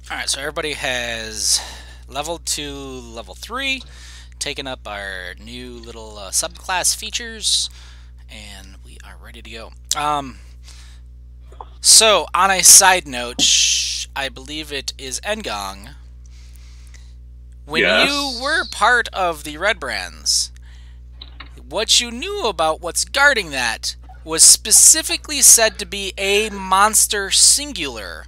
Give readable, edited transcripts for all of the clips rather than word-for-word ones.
Alright, so everybody has leveled to level 3, taken up our new little subclass features, and we are ready to go. So, on a side note, I believe it is Engong. When you were part of the Red Brands, what you knew about what's guarding that was specifically said to be a monster singular,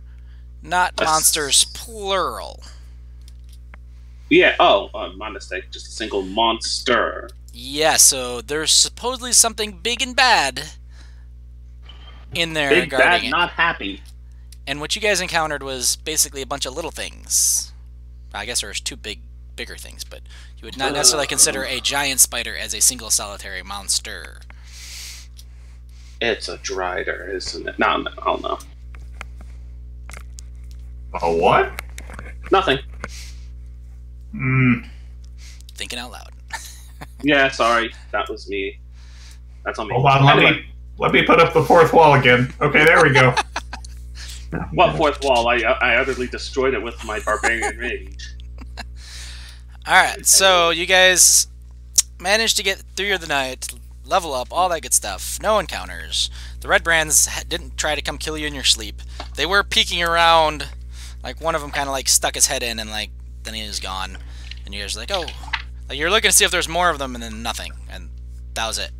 not monsters plural. Yeah, my mistake. Just a single monster. Yeah, so there's supposedly something big and bad in there Big, guarding bad, it. not happy. And what you guys encountered was basically a bunch of little things. I guess there's two bigger things, but you would not necessarily consider a giant spider as a single solitary monster. It's a drider, isn't it? No, I don't know. A what? Nothing. Thinking out loud. Yeah, sorry. That was me. That's on me. Hold on, let me put up the fourth wall again. Okay, there we go. What fourth wall? I utterly destroyed it with my barbarian rage. Alright, so you guys managed to get through the night, level up, all that good stuff. No encounters. The Red Brands didn't try to come kill you in your sleep. They were peeking around. Like, one of them kind of, like, stuck his head in, and, like, then he was gone. And you guys were like, oh. Like, you're looking to see if there's more of them, and then nothing. And that was it.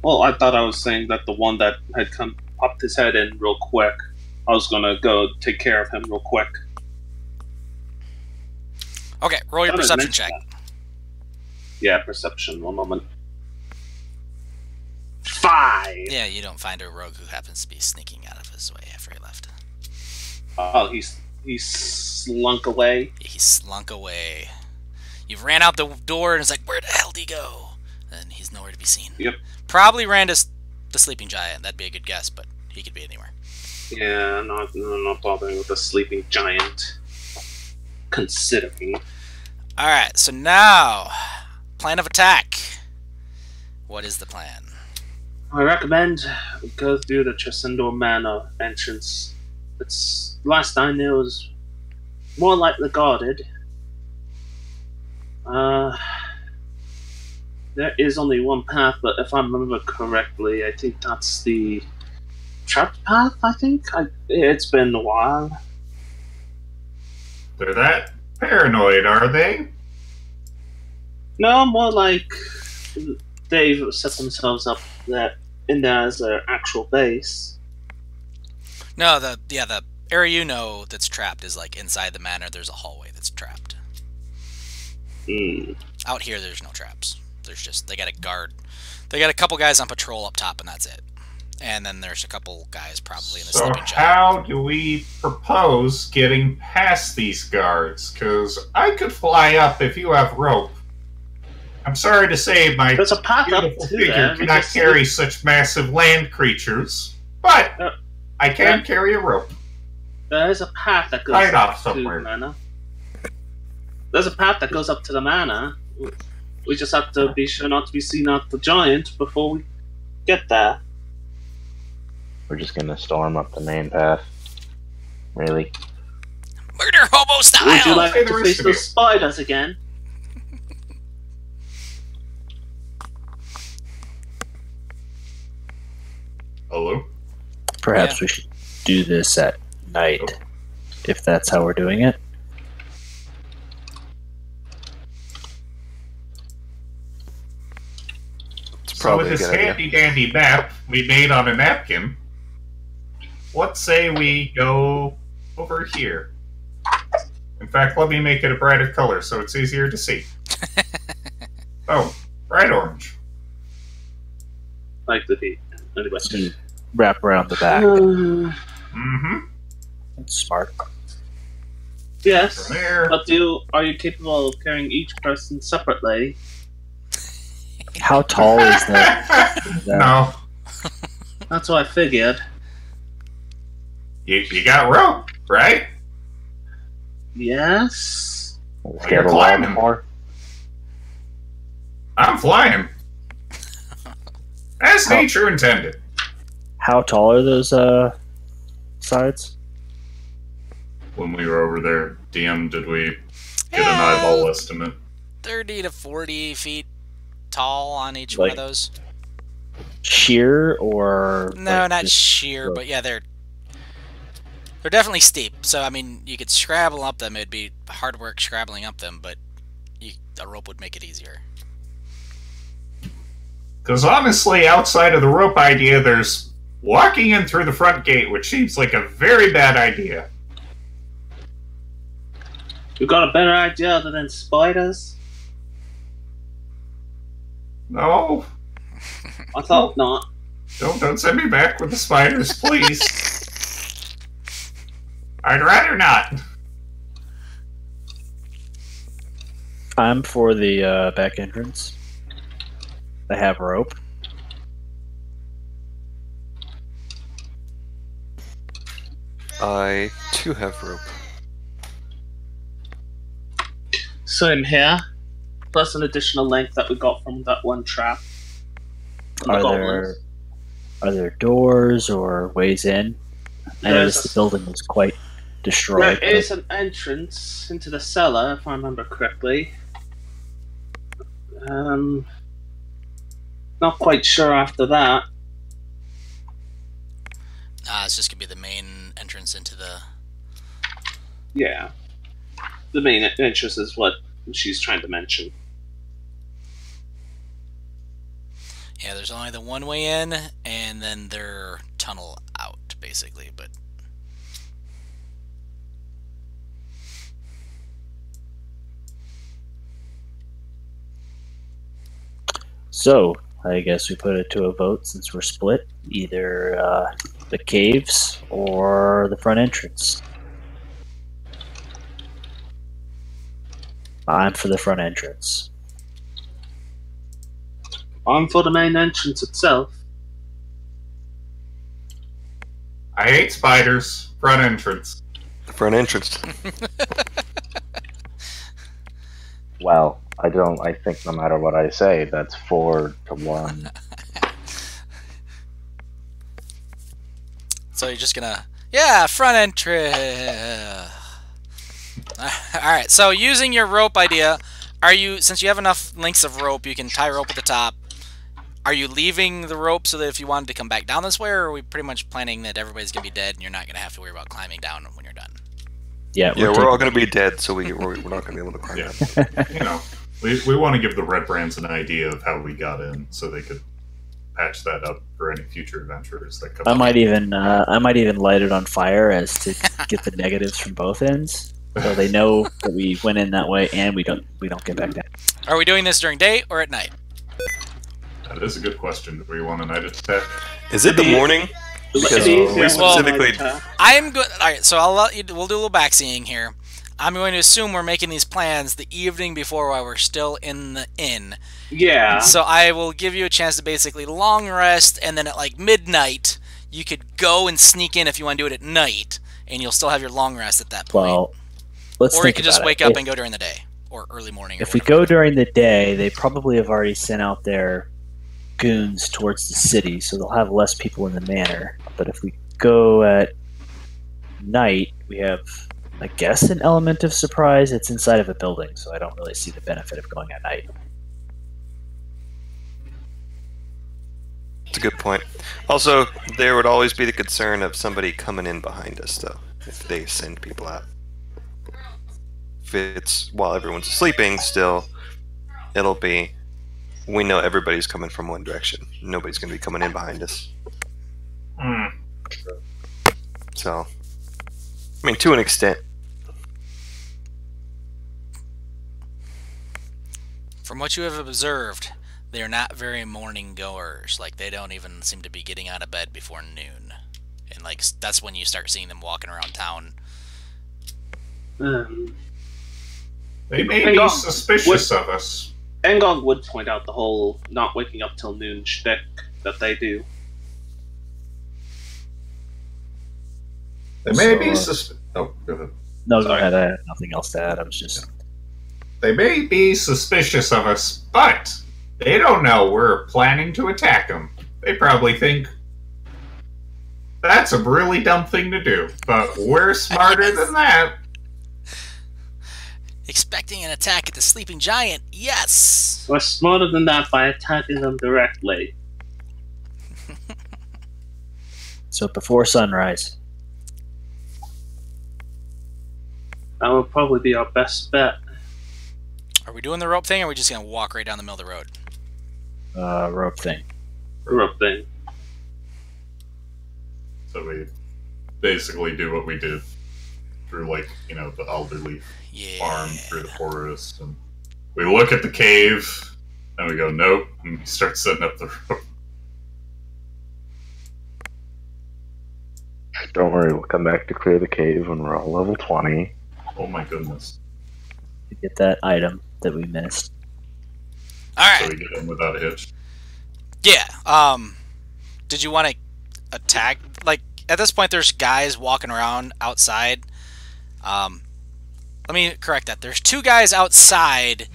Well, I thought I was saying that the one that had popped his head in real quick, I was gonna go take care of him real quick. Okay, roll your perception check. Yeah, perception. One moment. 5! Yeah, you don't find a rogue who happens to be sneaking out of his way after he left. Oh, he slunk away. He slunk away. You ran out the door and it's like, where the hell did he go? And he's nowhere to be seen. Yep. Probably ran to the sleeping giant. That'd be a good guess, but he could be anywhere. Yeah, not bothering with the sleeping giant. Considering. Alright, so now, plan of attack. What is the plan? I recommend we go through the Tresendor Manor entrance. It's last I knew it was more lightly guarded. There is only one path, but if I remember correctly, I think that's the trapped path. I think it's been a while. They're that paranoid, are they? No, more like they've set themselves up in there as their actual base. No, the area you know that's trapped is like inside the manor. There's a hallway that's trapped. Out here, there's no traps. There's just they got a guard. They got a couple guys on patrol up top, and that's it. And then there's a couple guys probably in the sleeping giant. So how do we propose getting past these guards? Because I could fly up if you have rope. I'm sorry to say my There's a path beautiful up to figure there. cannot carry such massive land creatures, but I can carry a rope. There is a path that goes up to the manor. There's a path that goes up to the manor. We just have to be sure not to be seen out the giant before we get there. We're just gonna storm up the main path. Really? Murder hobo style! Would you like to face those spiders again? Hello? Perhaps we should do this at night, if that's how we're doing it. So with this handy-dandy map we made on a napkin, let's say we go over here. In fact, let me make it a brighter color so it's easier to see. Oh, bright orange. Like the heat. Anyway. Wrap around the back. Mm-hmm. That's smart. Yes, there. but are you capable of carrying each person separately? How tall is that? No. That's what I figured. You got rope, right? Yes. Let's Well, get you're a lot climbing. more. I'm flying. As nature intended. How tall are those sides? when we were over there? DM, did we get an eyeball estimate? 30 to 40 feet tall on each one of those. Sheer or no, not sheer, but yeah, they're definitely steep. So I mean, you could scrabble up them. It'd be hard work scrabbling up them, but a rope would make it easier. Because honestly, outside of the rope idea, there's walking in through the front gate, which seems like a very bad idea. You got a better idea other than spiders? No. I thought not. Don't send me back with the spiders, please. I'd rather not. I'm for the back entrance. I have rope. I too have rope. Same here. Plus an additional length that we got from that one trap. Are there doors or ways in? I noticed the building was quite destroyed. There is an entrance into the cellar, if I remember correctly. Not quite sure after that. It's just gonna be the main entrance into the. Yeah, the main entrance is what she's trying to mention. Yeah, there's only the one way in, and then their tunnel out, basically. But so I guess we put it to a vote since we're split. Either the caves or the front entrance. I'm for the front entrance. I'm for the main entrance itself. I hate spiders. Front entrance. The front entrance. Well, I think no matter what I say, that's 4-1. So you're just gonna, front entrance. Alright, so using your rope idea, since you have enough lengths of rope, you can tie rope at the top. Are you leaving the rope so that if you wanted to come back down this way, or are we pretty much planning that everybody's going to be dead and you're not going to have to worry about climbing down when you're done? Yeah, we're all going to be dead, so we're not going to be able to climb down. You know, we want to give the Red Brands an idea of how we got in, so they could patch that up for any future adventurers that come. I might even light it on fire as to get the negatives from both ends, so they know that we went in that way and we don't get back down. Are we doing this during day or at night? That is a good question. Do we want a night attack? Is it the morning? Because we specifically. I'm good. All right, so we'll do a little backseeing here. I'm going to assume we're making these plans the evening before while we're still in the inn. Yeah. So I will give you a chance to basically long rest, and then at like midnight, you could go and sneak in if you want to do it at night, and you'll still have your long rest at that point. Well, let's or think you could just about wake it. up and go during the day or early morning. If we go during the day, they probably have already sent out their goons towards the city, so they'll have less people in the manor. But if we go at night, we have, I guess, an element of surprise. It's inside of a building, so I don't really see the benefit of going at night. It's a good point. Also, there would always be the concern of somebody coming in behind us, though, if they send people out. If it's while everyone's sleeping, still, it'll be, we know everybody's coming from one direction. Nobody's going to be coming in behind us. So, I mean, to an extent. From what you have observed, they are not very morning goers. Like, they don't even seem to be getting out of bed before noon. And, like, that's when you start seeing them walking around town. They may be suspicious of us. Engong would point out the whole not waking up till noon shtick that they do. They may be suspicious. Oh, go ahead. No, go ahead. I have nothing else to add. I was just. They may be suspicious of us, but they don't know we're planning to attack them. They probably think That's a really dumb thing to do, but we're smarter than that. Expecting an attack at the sleeping giant, yes! We're smarter than that by attacking them directly. So before sunrise. That would probably be our best bet. Are we doing the rope thing, or are we just going to walk right down the middle of the road? Rope thing. Rope thing. So we basically do what we did through, like, you know, the elderly farm through the forest. And we look at the cave, and we go, nope, and we start setting up the rope. Don't worry, we'll come back to clear the cave when we're all level 20. Oh my goodness. To get that item that we missed. Alright. So we get in without a hitch. Yeah, did you want to attack? Like, at this point, there's guys walking around outside. Let me correct that. There's 2 guys outside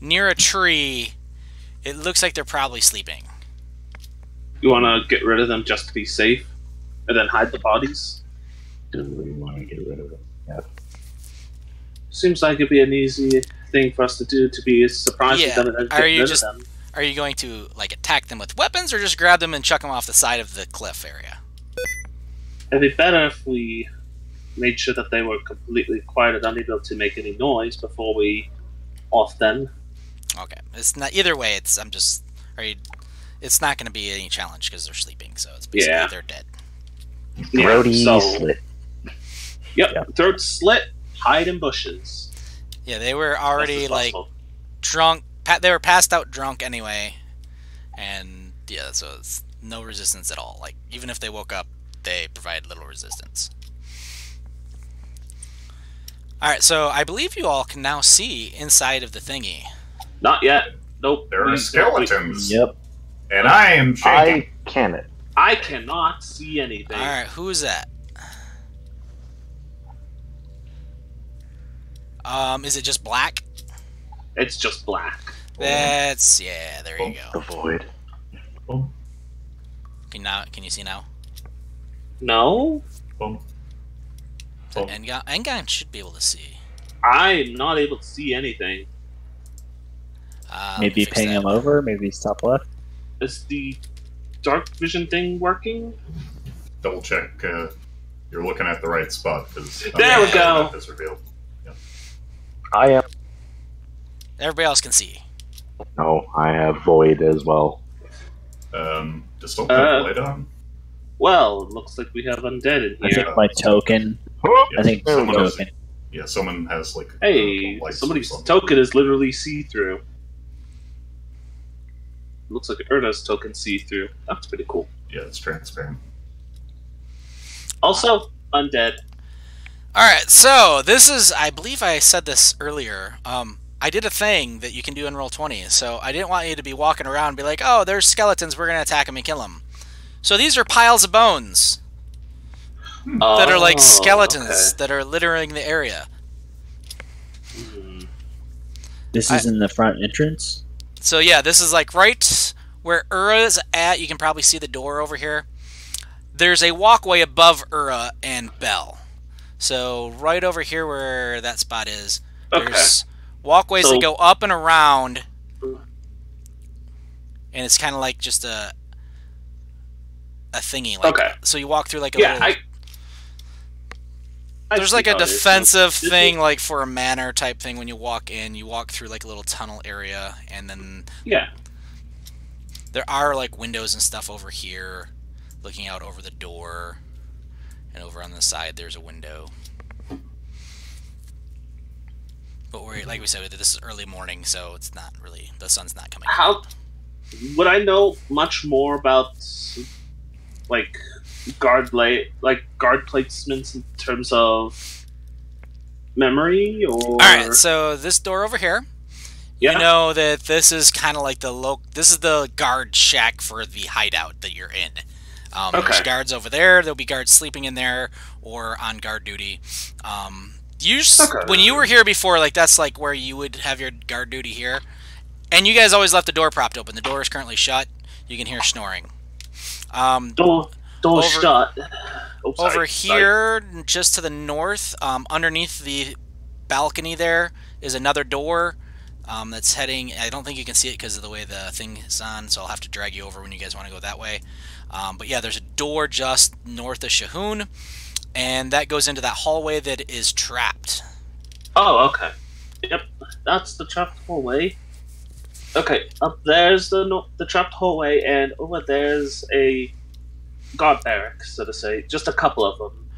near a tree. It looks like they're probably sleeping. You want to get rid of them just to be safe? And then hide the bodies? Do we want to get rid of them? Yeah. Seems like it'd be an easy thing for us to do, to be surprised with them and then get rid of them. Are you going to, like, attack them with weapons, or just grab them and chuck them off the side of the cliff area? It'd be better if we made sure that they were completely quiet and unable to make any noise before we off them. Okay, it's not either way. It's it's not going to be any challenge because they're sleeping, so it's basically they're dead. Throaty slit. Yep, throat slit. Hide in bushes. Yeah, they were already like drunk. They were passed out drunk anyway, and yeah, so it's no resistance at all. Like, even if they woke up, they provide little resistance. Alright, so I believe you all can now see inside of the thingy. Not yet. Nope. There are skeletons. Yep. And I am shaking. I cannot see anything. Alright, who's that? Is it just black? It's just black. That's, yeah, there you The go. void. Can you see now? No? So Engon should be able to see. I'm not able to see anything. Maybe ping him over, maybe he's top left. Is the dark vision thing working? Double check you're looking at the right spot, because there we go. Is revealed. Yeah. I am. Everybody else can see. No, I have void as well. Just don't put the light on. Well, it looks like we have undead in I here. think my token. Yeah, I think my someone has, token. yeah, someone has like. Hey, somebody's token is literally see-through. Looks like Erna's token see-through. That's pretty cool. Yeah, it's transparent. Also, undead. Alright, so this is, I believe I said this earlier. I did a thing that you can do in Roll20, so I didn't want you to be walking around and be like, oh, there's skeletons, we're going to attack them and kill them. So these are piles of bones that are like skeletons that are littering the area. This is in the front entrance? So yeah, this is like right where Ura's at. You can probably see the door over here. There's a walkway above Ura and Bell. So right over here where that spot is, there's walkways that go up and around, and it's kind of like just a thingy. Like, so you walk through like a little... There's like a defensive thing, like for a manor type thing. When you walk in, you walk through like a little tunnel area, and then there are like windows and stuff over here, looking out over the door, and over on the side there's a window. But we're, like we said, this is early morning, so it's not really, the sun's not coming out. Would I know much more about like guard placements in terms of memory, or? All right, so this door over here, you know that this is kind of like this is the guard shack for the hideout that you're in. There's guards over there. There'll be guards sleeping in there or on guard duty. When you were here before, like that's like where you would have your guard duty here, and you guys always left the door propped open. The door is currently shut. You can hear snoring. Door shut. Over here, just to the north, underneath the balcony there is another door that's heading... I don't think you can see it because of the way the thing is on, so I'll have to drag you over when you guys want to go that way. But yeah, there's a door just north of Shahoon, and that goes into that hallway that is trapped. Oh, okay. Yep, that's the trapped hallway. Okay, up there's the trapped hallway, and over there's a guard barracks, so to say. Just a couple of them.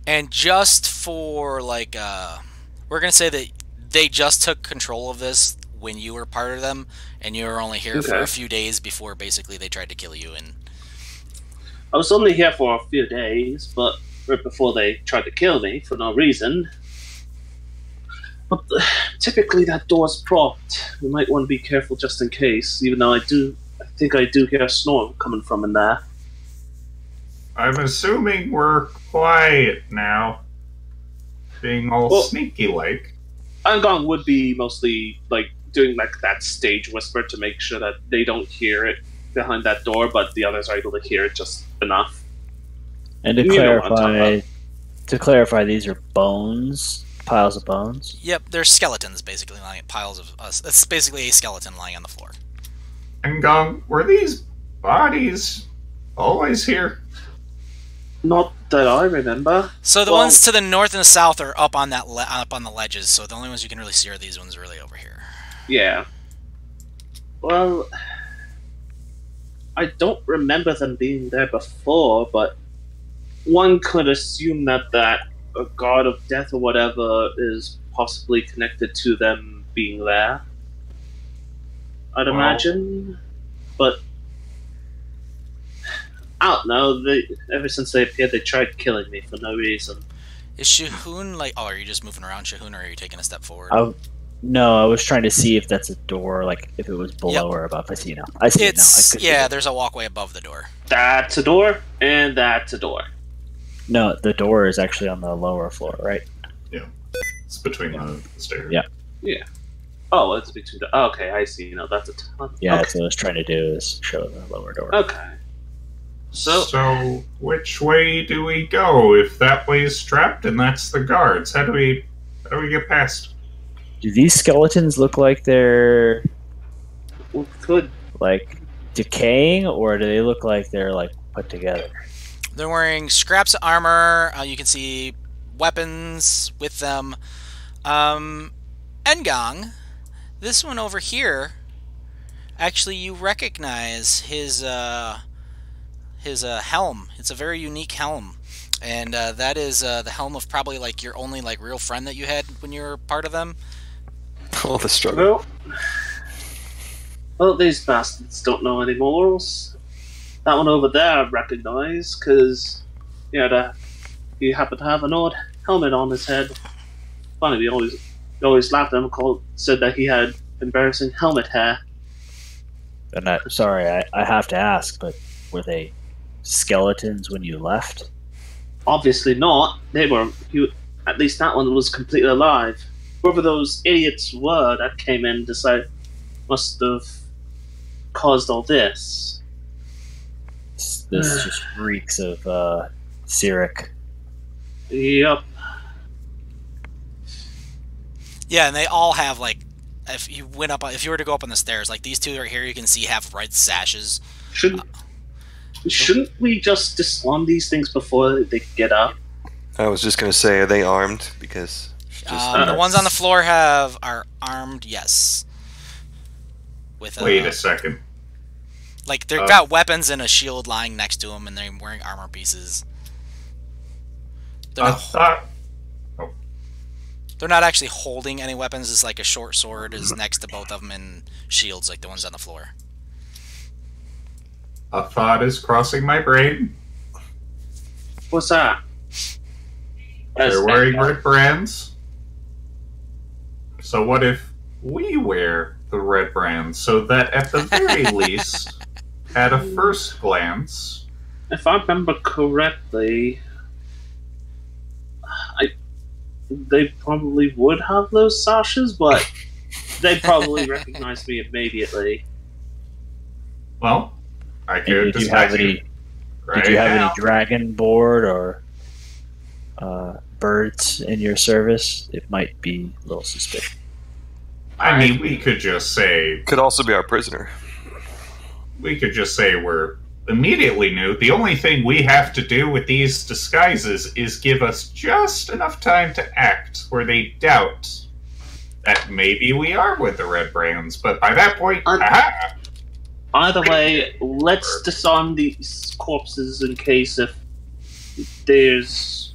And just for, like, we're going to say that they just took control of this when you were part of them, and you were only here for a few days before basically they tried to kill you. And I was only here for a few days, but right before they tried to kill me for no reason. But typically that door's propped. We might want to be careful just in case, even though I think I do hear a snore coming from in there. I'm assuming we're quiet now. Being all sneaky-like. Angong would be mostly, like, doing, like, that stage whisper to make sure that they don't hear it behind that door, but the others are able to hear it just enough. And to clarify, these are bones, piles of bones? Yep, they're skeletons, basically, lying piles of us. It's basically a skeleton lying on the floor. Angong, were these bodies always here? Not that I remember. So the ones to the north and the south are up on that up on the ledges. So the only ones you can really see are these ones really over here. Yeah. Well, I don't remember them being there before, but one could assume that a god of death or whatever is possibly connected to them being there. I'd imagine, but. I don't know. Ever since they appeared, they tried killing me for no reason. Is Shahoon like... Oh, are you just moving around Shahoon, or are you taking a step forward? No, I was trying to see if that's a door, like if it was below or above. I see now. I see it now. Yeah, there's a walkway above the door. That's a door, and that's a door. No, the door is actually on the lower floor, right? Yeah. It's between the stairs. Yeah. Yeah. Oh, it's between the... Okay, I see. No, that's a ton. Yeah, that's what I was trying to do, is show the lower door. Okay. So, which way do we go? If that way is trapped and that's the guards, how do we get past? Do these skeletons look like they're like decaying, or do they look like they're like put together? They're wearing scraps of armor. You can see weapons with them. Engong, this one over here, actually you recognize his helm. It's a very unique helm, and that is the helm of probably like your only like real friend that you had when you were part of them. Oh, the struggle. Well, these bastards don't know any morals. That one over there I recognize because he happened to have an odd helmet on his head. Funny, we always laughed at him, said that he had embarrassing helmet hair. And sorry, I have to ask, but were they skeletons when you left? Obviously not. At least that one was completely alive. Whoever those idiots were that came in must have caused all this. This just reeks of Cyric. Yep. Yeah, and they all have like, if you were to go up on the stairs, like these two right here, you can see have red sashes. Shouldn't we just disarm these things before they get up? I was just going to say, are they armed? Because the ones on the floor are armed, yes. Wait a second. Like they've got weapons and a shield lying next to them, and they're wearing armor pieces. They're not actually holding any weapons. It's like a short sword is next to both of them, and shields like the ones on the floor. A thought is crossing my brain. What's that? They're wearing red brands. So what if we wear the red brands so that at the very least, at a first glance... If I remember correctly, they probably would have those sashes, but they probably recognize me immediately. Well, I could did you have any dragon board or birds in your service, it might be a little suspicious. I mean, we could just say... Could also be our prisoner. We could just say we're immediately new. The only thing we have to do with these disguises is give us just enough time to act where they doubt that maybe we are with the Red Brands, but by that point, aha! Either way, let's disarm these corpses in case if there's...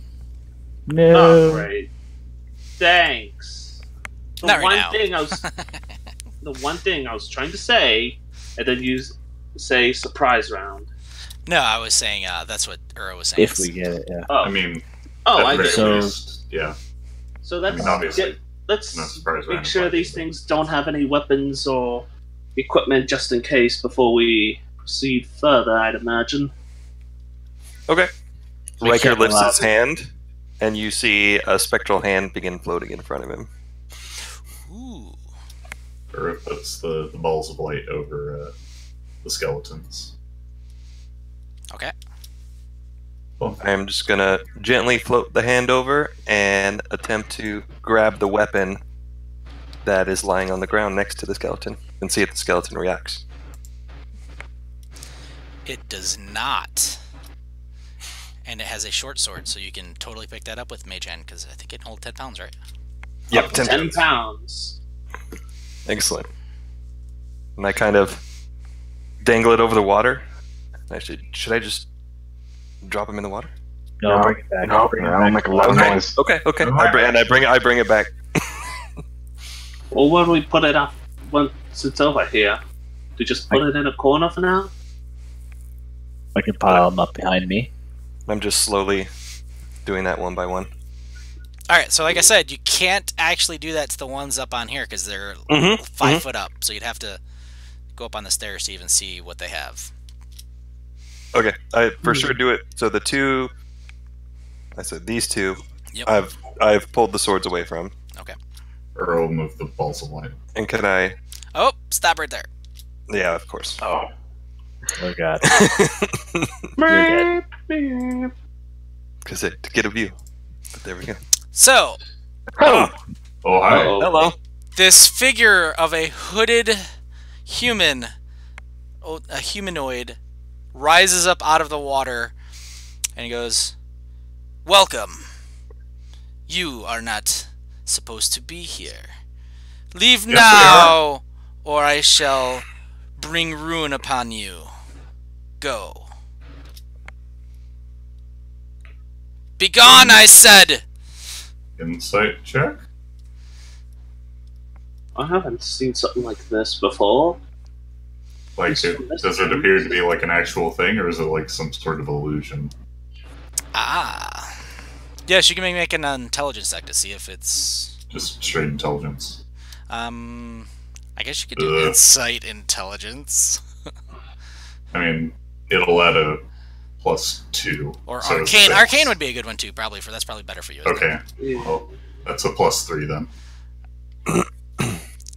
No. Oh, great. Thanks. Not right now. The one thing I was trying to say, and then you say surprise round. No, I was saying that's what Uro was saying. If we get it, yeah. Oh, I mean... I get so- it. Yeah. So let's obviously. let's Not surprised by make sure anybody, these but- things don't have any weapons or equipment just in case before we proceed further, I'd imagine. Okay. We Riker can't lifts allow- his hand, and you see a spectral hand begin floating in front of him. Ooh. Or it puts the balls of light over the skeletons. Okay. Cool. I'm just gonna gently float the hand over and attempt to grab the weapon that is lying on the ground next to the skeleton and see if the skeleton reacts. It does not. And it has a short sword, so you can totally pick that up with Mage Hand, because I think it can hold 10 pounds, right? Yep, Up to 10 pounds. Excellent. And I kind of dangle it over the water. Should I just drop him in the water? No, bring it back. No, Bring it I'll back. make a lot of noise. Okay. I bring it back. Well, where do we put it up once it's over here? Do we just put it in a corner for now? I can pile them up behind me. I'm just slowly doing that one by one. Alright, so like I said, you can't actually do that to the ones up on here, because they're Mm-hmm. 5 foot up, so you'd have to go up on the stairs to even see what they have. Okay, I for sure do it. So the two, I said these two, Yep. I've pulled the swords away from. Okay. Earl move the balls of light. And can I? Oh, stop right there. Yeah, of course. Oh. Oh god. Because to get a view. But there we go. So, Oh, hi. Uh-oh. Hello. this figure of a hooded human, a humanoid, rises up out of the water and he goes, "Welcome. You are not supposed to be here. Leave Yes, now, or I shall bring ruin upon you. Go. Begone, I said!" Insight check? I haven't seen something like this before. Like, does it appear to be like an actual thing, or is it like some sort of illusion? Ah. Yes, you can make an intelligence check to see if it's... Just straight intelligence. I guess you could do insight intelligence. I mean, it'll add a +2. Or so it's arcane. 6. Arcane would be a good one too, probably. That's probably better for you. Isn't Okay, Yeah. well, that's a +3 then. it?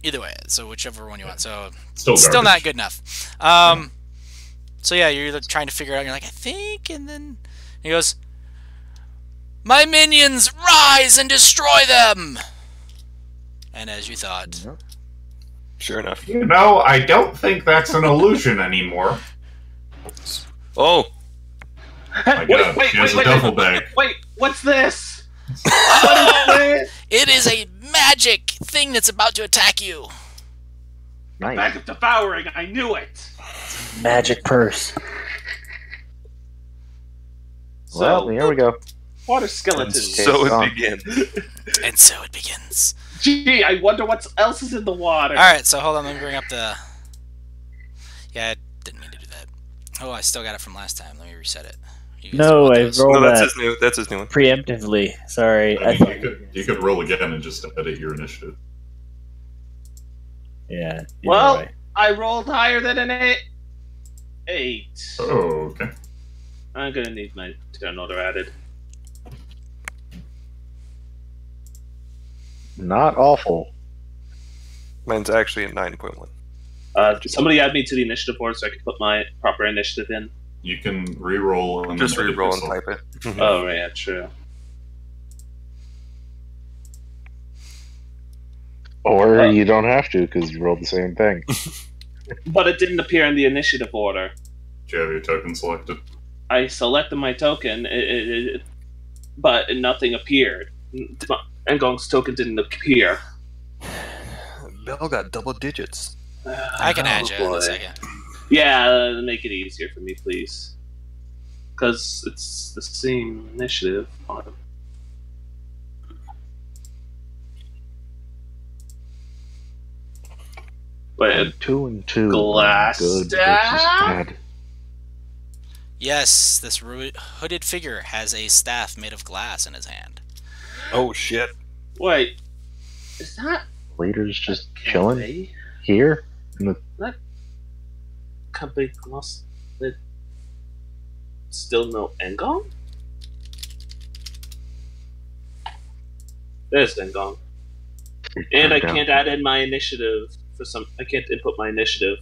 Either way, so whichever one you want. So Still still not garbage. good enough. So yeah, you're either trying to figure it out. You're like, I think, and then he goes, "My minions, rise and destroy them!" And as you thought, Sure enough. You know, I don't think that's an illusion anymore. Oh, My God, she has a duffel bag. Wait, what's this? What is this? it is a magic thing that's about to attack you. Nice. Back of devouring, I knew it! Magic purse. Well, here we go. Water and skeletons. so on. it begins. And so it begins. Gee, I wonder what else is in the water. Alright, so hold on, let me bring up the... Yeah, I didn't mean to do that. Oh, I still got it from last time. Let me reset it. You guys No, want I those? rolled No, that's that his new. That's his new one. preemptively. Sorry. I mean, you could roll again and just edit your initiative. Yeah. either Well, way. I rolled higher than an 8. Oh, okay. I'm gonna need my turn order added. Not awful. Mine's actually at 9.1. Somebody add me to the initiative board so I can put my proper initiative in. You can re-roll and Just then edit re-roll and yourself. type it. Oh, right, yeah, true. Or you don't have to because you rolled the same thing. But it didn't appear in the initiative order. Do you have your token selected? I selected my token, but nothing appeared. Engong's token didn't appear. Bell got double digits. I can add you in a second. Yeah, make it easier for me, please. Because it's the same initiative. But 2 and 2. glass Good versus staff? bad. Yes, this hooded figure has a staff made of glass in his hand. Oh shit! Wait, is that Leader's just Can't chilling be. here. In the Company lost? Still no Engong? There's Engong. And I can't add in my initiative for some. I can't input my initiative.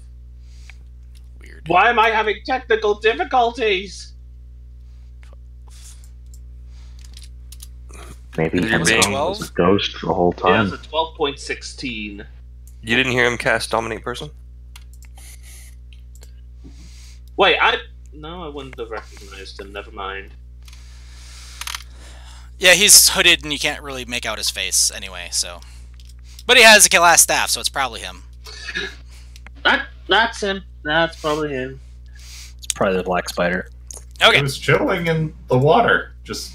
Weird. Why am I having technical difficulties? Maybe You're Engong being- was a ghost the whole Yeah, time. it's a 12.16. You didn't hear him cast Dominate Person? Wait, no, I wouldn't have recognized him. Never mind. Yeah, he's hooded and you can't really make out his face anyway, so. But he has a glass staff, so it's probably him. That's him. That's probably him. It's probably the black spider. Okay. He was chilling in the water. Just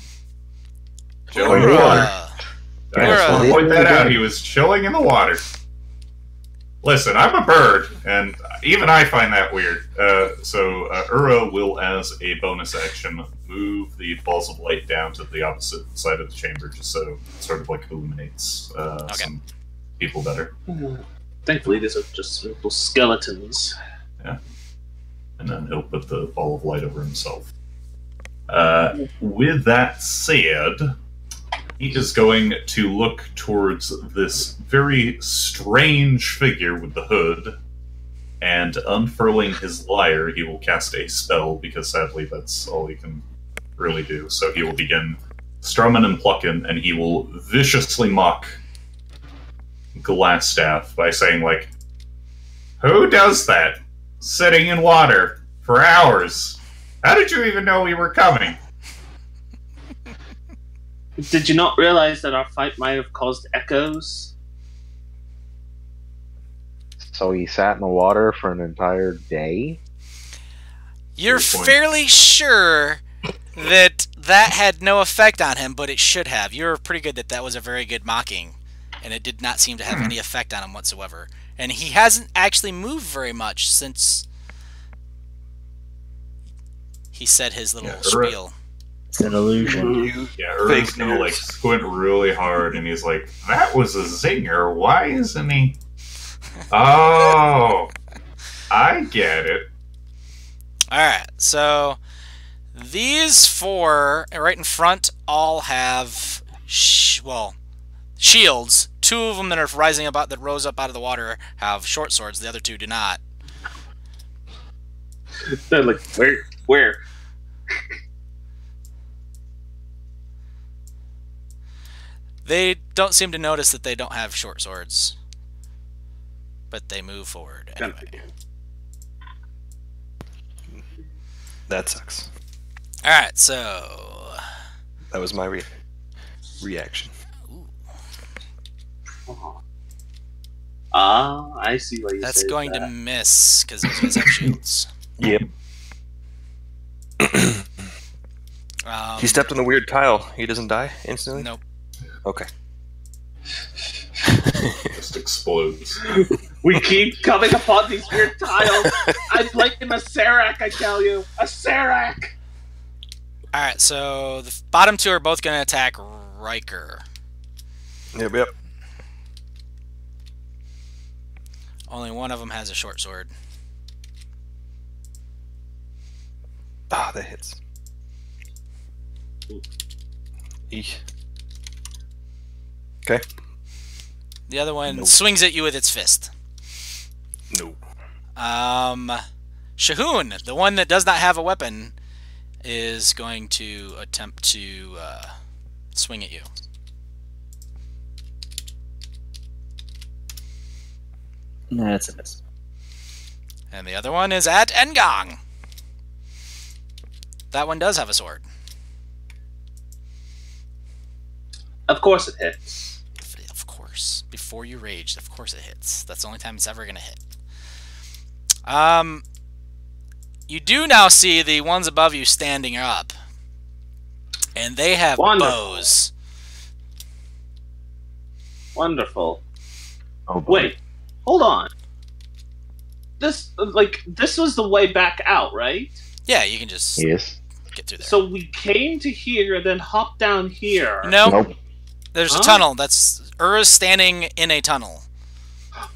chilling in the water. I just want to point that out. He was chilling in the water. Listen, I'm a bird, and even I find that weird. So Uro will, as a bonus action, move the balls of light down to the opposite side of the chamber, just so it sort of like illuminates some people better. Thankfully, these are just simple skeletons. Yeah. And then he'll put the ball of light over himself. With that said, he is going to look towards this very strange figure with the hood, and unfurling his lyre, he will cast a spell, because sadly that's all he can really do. So he will begin strumming and plucking, and he will viciously mock Glassstaff by saying, like, "Who does that? Sitting in water for hours? How did you even know we were coming?" Did you not realize that our fight might have caused echoes? So he sat in the water for an entire day? You're Good point. fairly sure that that had no effect on him, but it should have. You're pretty good that that was a very good mocking, and it did not seem to have any effect on him whatsoever. And he hasn't actually moved very much since he said his little spiel. It's an illusion. Yeah, Ern's gonna like squint really hard, and he's like, "That was a zinger. Why isn't he?" Oh, I get it. Alright, so these four right in front all have shields. Two of them that are rising up, that rose up out of the water have short swords. The other two do not. They're like, where? They don't seem to notice that they don't have short swords, but they move forward anyway. That sucks. All right, so That was my reaction. I see why you that's say going that. to miss because those guys have shields. Yep. He stepped on a weird tile. He doesn't die instantly? Nope. Okay. Just explodes. We keep coming upon these weird tiles. I blame a Serac, I tell you. A Serac! All right, so the bottom two are both going to attack Riker. Yep. Only one of them has a short sword. Ah, that hits. Eek. Okay. The other one Nope. swings at you with its fist. No. Shahoon, the one that does not have a weapon, is going to attempt to swing at you. That's a miss. And the other one is at Engong. That one does have a sword. Of course it hits. Of course. Before you raged, of course it hits. That's the only time it's ever going to hit. You do now see the ones above you standing up. And they have bows. Wonderful. Oh, boy. Wait, hold on. This was the way back out, right? Yeah, you can just Yes. get through there. So we came to here, and then hopped down here. Nope. There's a tunnel. That's Ura's standing in a tunnel.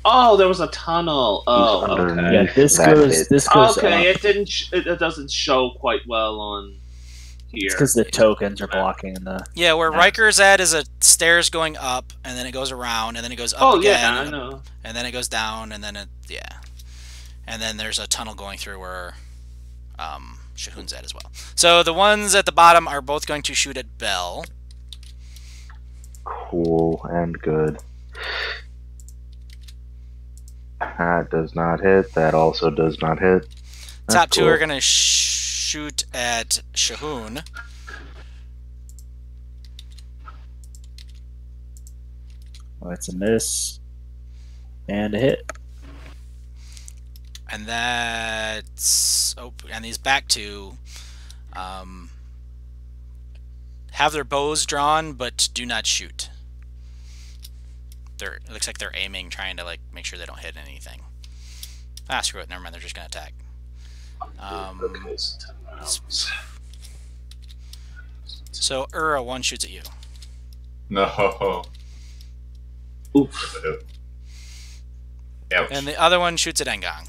Oh, there was a tunnel. Oh, okay. Yeah, this goes. Okay, it doesn't show quite well on here. It's because the tokens are blocking the. Yeah, where Riker's at is a stairs going up, and then it goes around, and then it goes up again. Oh yeah, I know. And then it goes down, and then and then there's a tunnel going through where Shahun's at as well. So the ones at the bottom are both going to shoot at Bell. Cool and good. That does not hit. That also does not hit. Top two are going to shoot at Shahun. Oh, it's a miss. And a hit. And that's... Oh, and these back two have their bows drawn, but do not shoot. It looks like they're aiming, trying to like make sure they don't hit anything. Ah, screw it. Never mind. They're just going to attack. So Ura, one shoots at you. No. Oof. Ouch. And the other one shoots at Engong.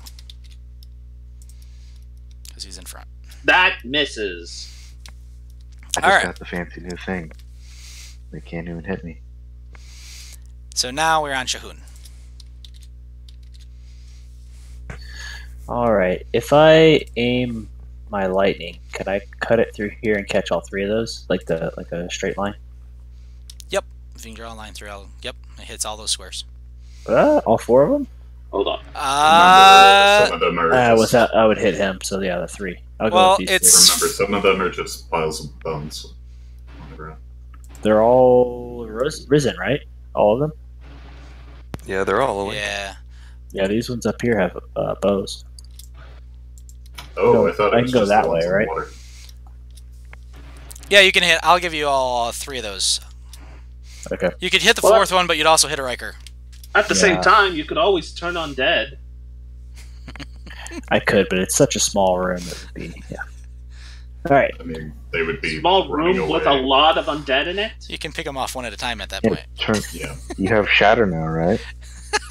Because he's in front. That misses. I just got the fancy new thing. They can't even hit me. So now we're on Shahun. Alright, if I aim my lightning, can I cut it through here and catch all three of those? Like a straight line? Yep. If you can draw a line through, yep. It hits all those squares. All four of them? Hold on. Some of them are I would hit him, so yeah, the three. I'll go with these Remember, some of them are just piles of bones on the ground. They're all risen, right? All of them? Yeah, they're all awake. Yeah. Yeah, these ones up here have bows. Oh, So I thought I it was can go just that the ones way, in right? water. Yeah, you can hit. I'll give you all three of those. Okay. You could hit the fourth one, but you'd also hit a Riker. At the same time, you could always turn on dead. I could, but it's such a small room. It would be, yeah. Alright. I mean, they would be Small running room away. with a lot of undead in it. You can pick them off one at a time at that Yeah, point. Yeah. You have shatter now, right?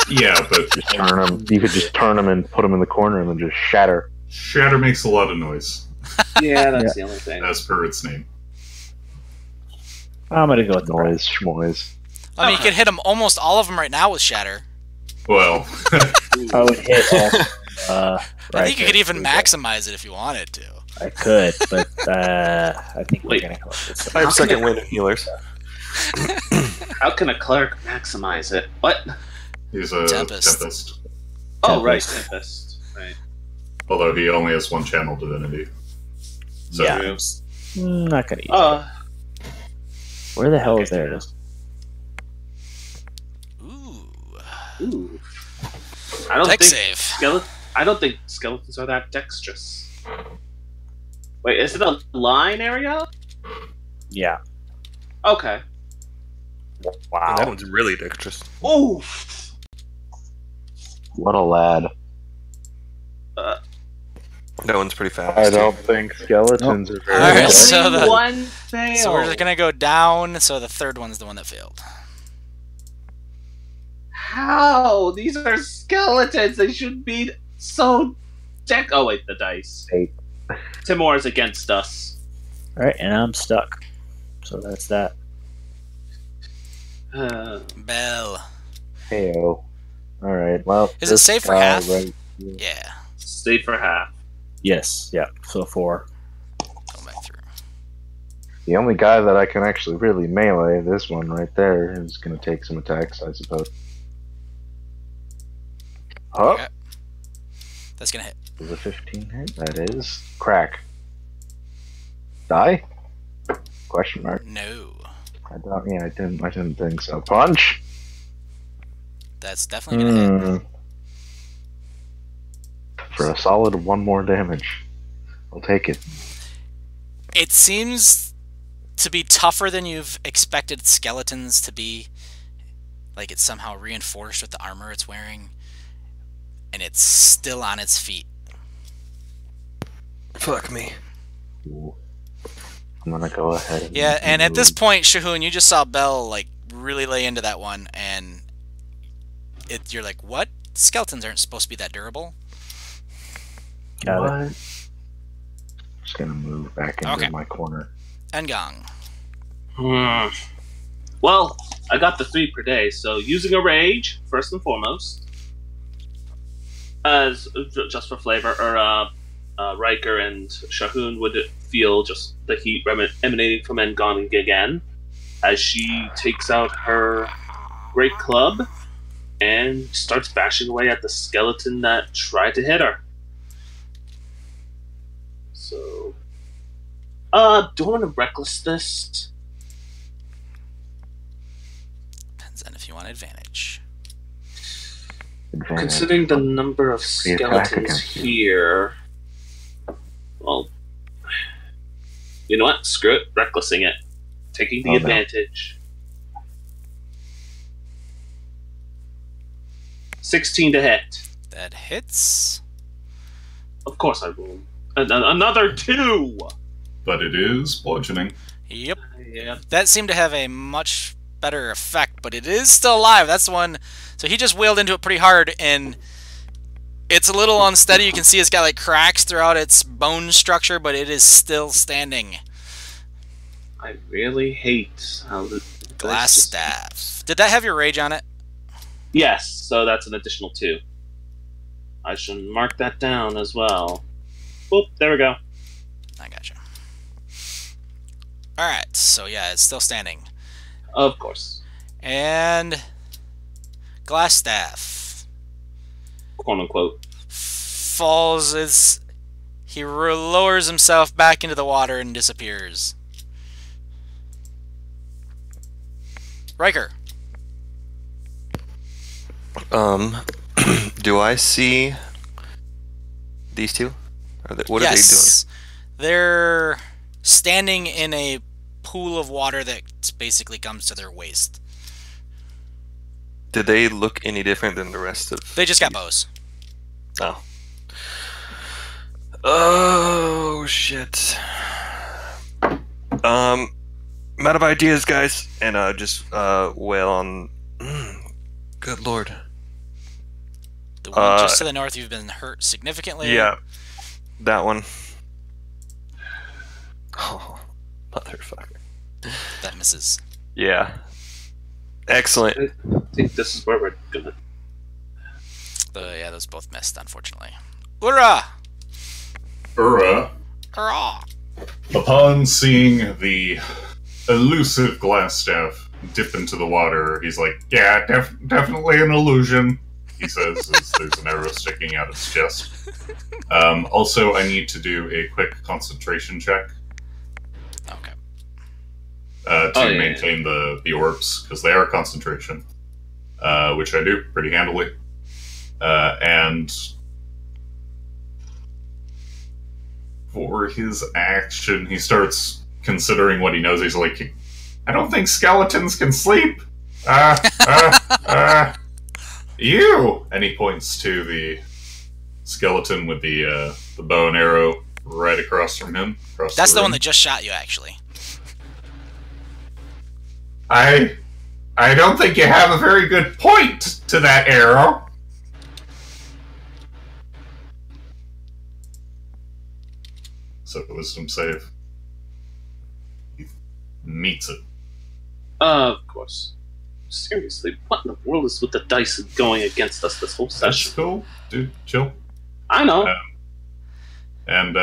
Yeah, but Just turn them. You could just turn them and put them in the corner and then just shatter. shatter makes a lot of noise, Yeah, that's the only thing. as per its name. I'm gonna go with the Noise, schmoise. I mean, you could hit them almost all of them right now with Shatter. Well, I would hit all I think you could even maximize it if you wanted to. I could, but I think we're gonna go with this. I have second wind and healers. How can a cleric maximize it? What? he's a Tempest. Tempest. Oh, right, Tempest. Right. Although he only has one channel divinity. So Yeah. Not gonna use it. Where the hell is there? It is. Ooh. I don't Dex think save. I don't think skeletons are that dexterous. Wait, is it a line area? Yeah. Okay. And that one's really dexterous. Oof. What a lad. That one's pretty fast. I don't think skeletons are very Alright, good. so Only one fail. So we're just gonna go down. So the third one's the one that failed. How? These are skeletons. They should be so Oh wait, the dice. 8. Timor is against us. Alright, and I'm stuck. So that's that. Bell. Heyo. Alright, well. Is it safe for guy half? right Yeah. Stay for half. Yes, yeah. So 4. Go back through. The only guy that I can actually really melee, this one right there, is going to take some attacks, I suppose. Oh, Okay. That's gonna hit. is a 15 hit? That is. Crack. Die? Question mark. No. I don't. Yeah, I didn't think so. Punch. That's definitely gonna hit. For a solid 1 more damage. I'll take it. It seems to be tougher than you've expected skeletons to be. Like it's somehow reinforced with the armor it's wearing. And it's still on its feet. Fuck me. Ooh. I'm gonna go ahead. Yeah, and at this point, Shahoon, you just saw Bell like really lay into that one, and you're like, "What? Skeletons aren't supposed to be that durable." Got it. Just gonna move back into my corner. Ngong. Well, I got the 3 per day, so using a rage first and foremost, as just for flavor, or Riker and Shahoon would feel just the heat emanating from Ngong again, as she takes out her great club and starts bashing away at the skeleton that tried to hit her. So, do I want to reckless this? Depends on if you want advantage. Considering the number of skeletons here, well, you know what? Screw it. Recklessing it. Taking the advantage. 16 to hit. That hits. Of course I will. Another 2! But it is bludgeoning. Yep. Yeah. That seemed to have a much better effect, but it is still alive. That's the one. So he just wailed into it pretty hard, and it's a little unsteady. You can see it's got like cracks throughout its bone structure, but it is still standing. I really hate how the Glass staff. Did that have your rage on it? Yes, so that's an additional 2. I should mark that down as well. Boop, there we go. I gotcha. Alright, so yeah, it's still standing. Of course. And glass staff. Quote unquote. Falls as he lowers himself back into the water and disappears. Riker. Do I see these two? What are they doing? They're standing in a pool of water that basically comes to their waist. Did they look any different than the rest of? They just got bows. Oh. Oh shit. I'm out of ideas, guys, and just wail on. Good lord. The one just to the north, you've been hurt significantly. Yeah, that one. Oh, motherfucker. That misses. Yeah. Excellent. I think this is where we're gonna. Yeah, those both missed, unfortunately. Hoorah! Ura, Hurrah! upon seeing the elusive glass staff dip into the water, he's like, yeah, definitely an illusion, he says, as there's an arrow sticking out its chest. Also, I need to do a quick concentration check. Okay. To maintain the orbs, because they are concentration, which I do pretty handily. And for his action, he starts considering what he knows. He's like, I don't think skeletons can sleep. You! And he points to the skeleton with the bow and arrow right across from him. That's the one that just shot you, actually. I don't think you have a very good point to that arrow. So wisdom save. He meets it. Of course. Seriously, what in the world is with the dice going against us this whole session? That's cool, dude. Chill. I know. And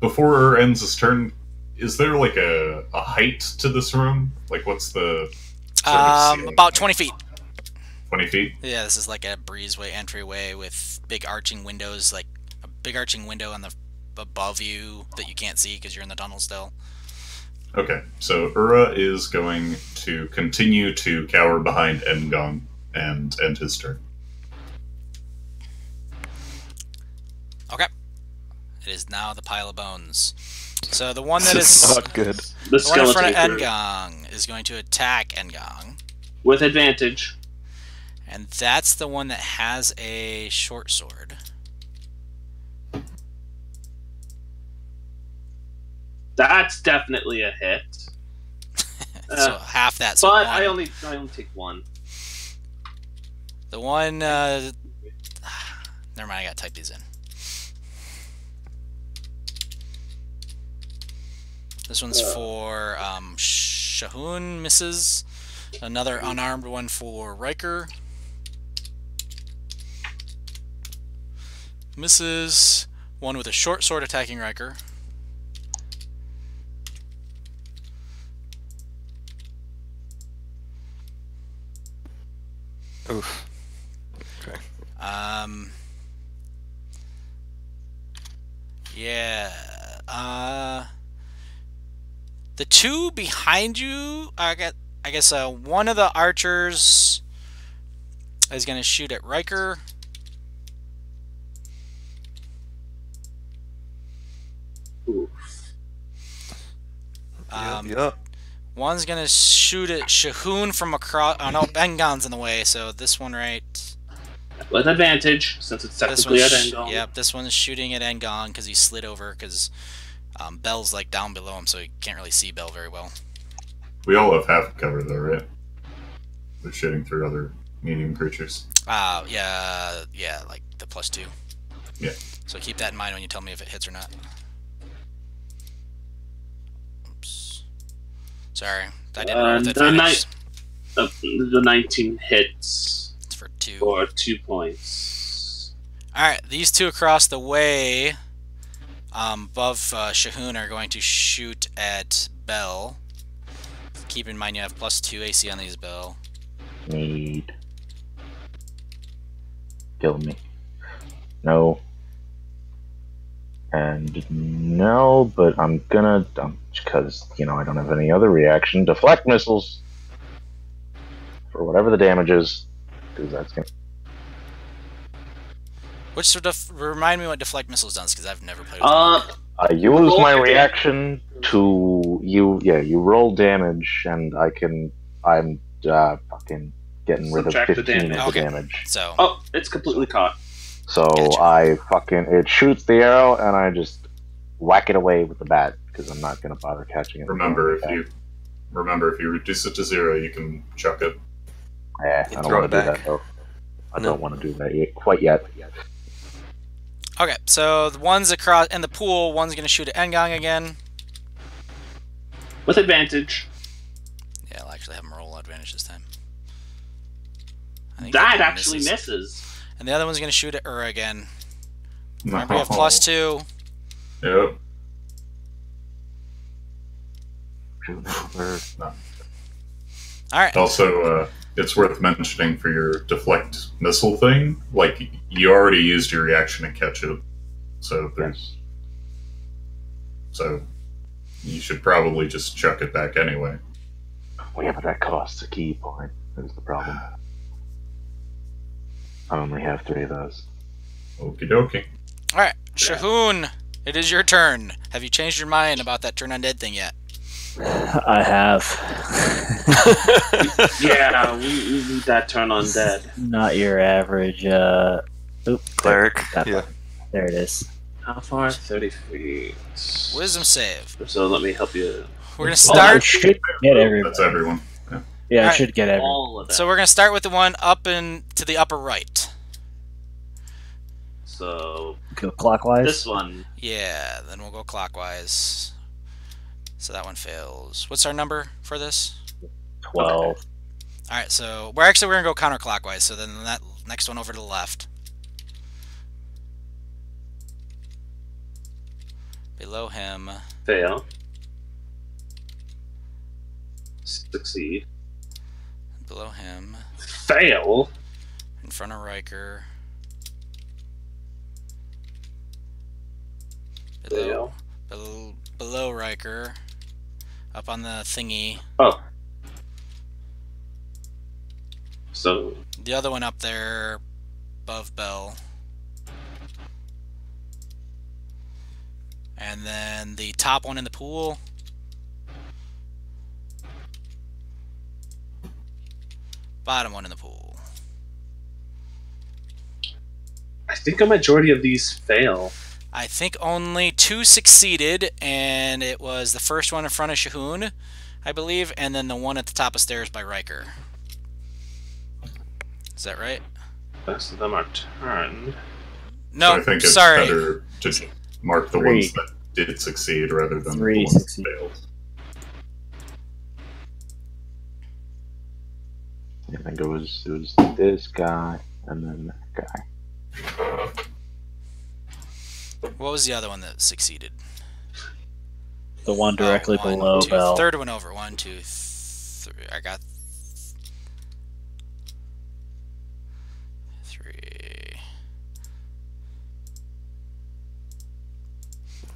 before ends his turn, is there like a height to this room? Like, what's the sort of ceiling? About 20 feet. 20 feet? Yeah, this is like a breezeway entryway with big arching windows, like a big arching window on the above you that you can't see because you're in the tunnel still. Okay, so Ura is going to continue to cower behind Ngong and end his turn. Okay. It is now the pile of bones. So the one that This is not good. The the one in front of skeleton Ngong is going to attack Ngong. with advantage. And that's the one that has a short sword. That's definitely a hit. So half that. So But one. I only take one. The one. Never mind. I gotta type these in. This one's for Shahun, misses. Another unarmed one for Riker. Misses. One with a short sword attacking Riker. Oof. Okay. Yeah. The two behind you, I guess one of the archers is going to shoot at Riker. Yep. One's going to shoot at Shahun from across. Oh no, Bengon's in the way, so this one right. With advantage, since it's technically at Ngong. Yep, this one's shooting at Ngong because he slid over because Bell's like down below him, so he can't really see Bell very well. We all have half cover, though, right? We're shooting through other medium creatures. Yeah, like the +2. Yeah. So keep that in mind when you tell me if it hits or not. Oops. Sorry, I didn't roll with advantage. The 19 hits. It's for 2. For 2 points. Alright, these two across the way above Shahun are going to shoot at Bell. Keep in mind you have +2 AC on these, Bell. Need. Kill me. No. And no, but I'm gonna, because, you know, I don't have any other reaction. Deflect missiles. For whatever the damage is. Because that's gonna... Which sort of remind me what deflect missiles does, because I've never played with them. I use my reaction to you. Yeah, you roll damage, and I'm fucking getting rid of Subtract the 15 of the Okay. damage. So Oh, it's completely caught. So Gotcha. it shoots the arrow, and I just whack it away with the bat because I'm not gonna bother catching it. Remember, if you reduce it to 0, you can chuck it. Yeah, I don't want to do that though. I don't want to do that quite yet. okay, so the one's across in the pool. One's going to shoot at Ngong again. With advantage. Yeah, I'll actually have him roll advantage this time. I think That one actually misses. misses. And the other one's going to shoot at Ura again. Remember, you have +2. Yep. Alright. Also, it's worth mentioning for your deflect missile thing, like, you already used your reaction to catch it. So there's... So, you should probably just chuck it back anyway. Well, yeah, but that costs a key point. That's the problem. I only have 3 of those. Okie dokie. Alright, Shahun, it is your turn. Have you changed your mind about that turn undead thing yet? I have. Yeah, we need that turn on dead. Not your average. Cleric. Yeah. There it is. How far? 30 feet. Wisdom save. So let me help you. We're going to Oh, start. it should get everybody. That's everyone. Yeah, Alright. it should get everyone. All of that. So we're going to start with the one up and to the upper right. So Go clockwise. this one. Yeah, then we'll go clockwise. So that one fails. What's our number for this? 12. Alright, so we're going to go counterclockwise. So then that next one over to the left. Below him. Fail. Succeed. Below him. Fail. front of Riker. Below Riker. Up on the thingy. Oh. So... The other one up there above Bell. And then the top one in the pool. Bottom one in the pool. I think a majority of these fail. I think only 2 succeeded, and it was the first one in front of Shahoon, I believe, and then the one at the top of stairs by Riker. Is that right? Most of them are turned. No, so I think it's sorry. better to mark the 3. ones that did succeed rather than 3 the ones succeed. that failed. I think it was this guy and then that guy. What was the other one that succeeded? The one directly one, below two, Bell. Third one over. 1, 2, 3. I got 3.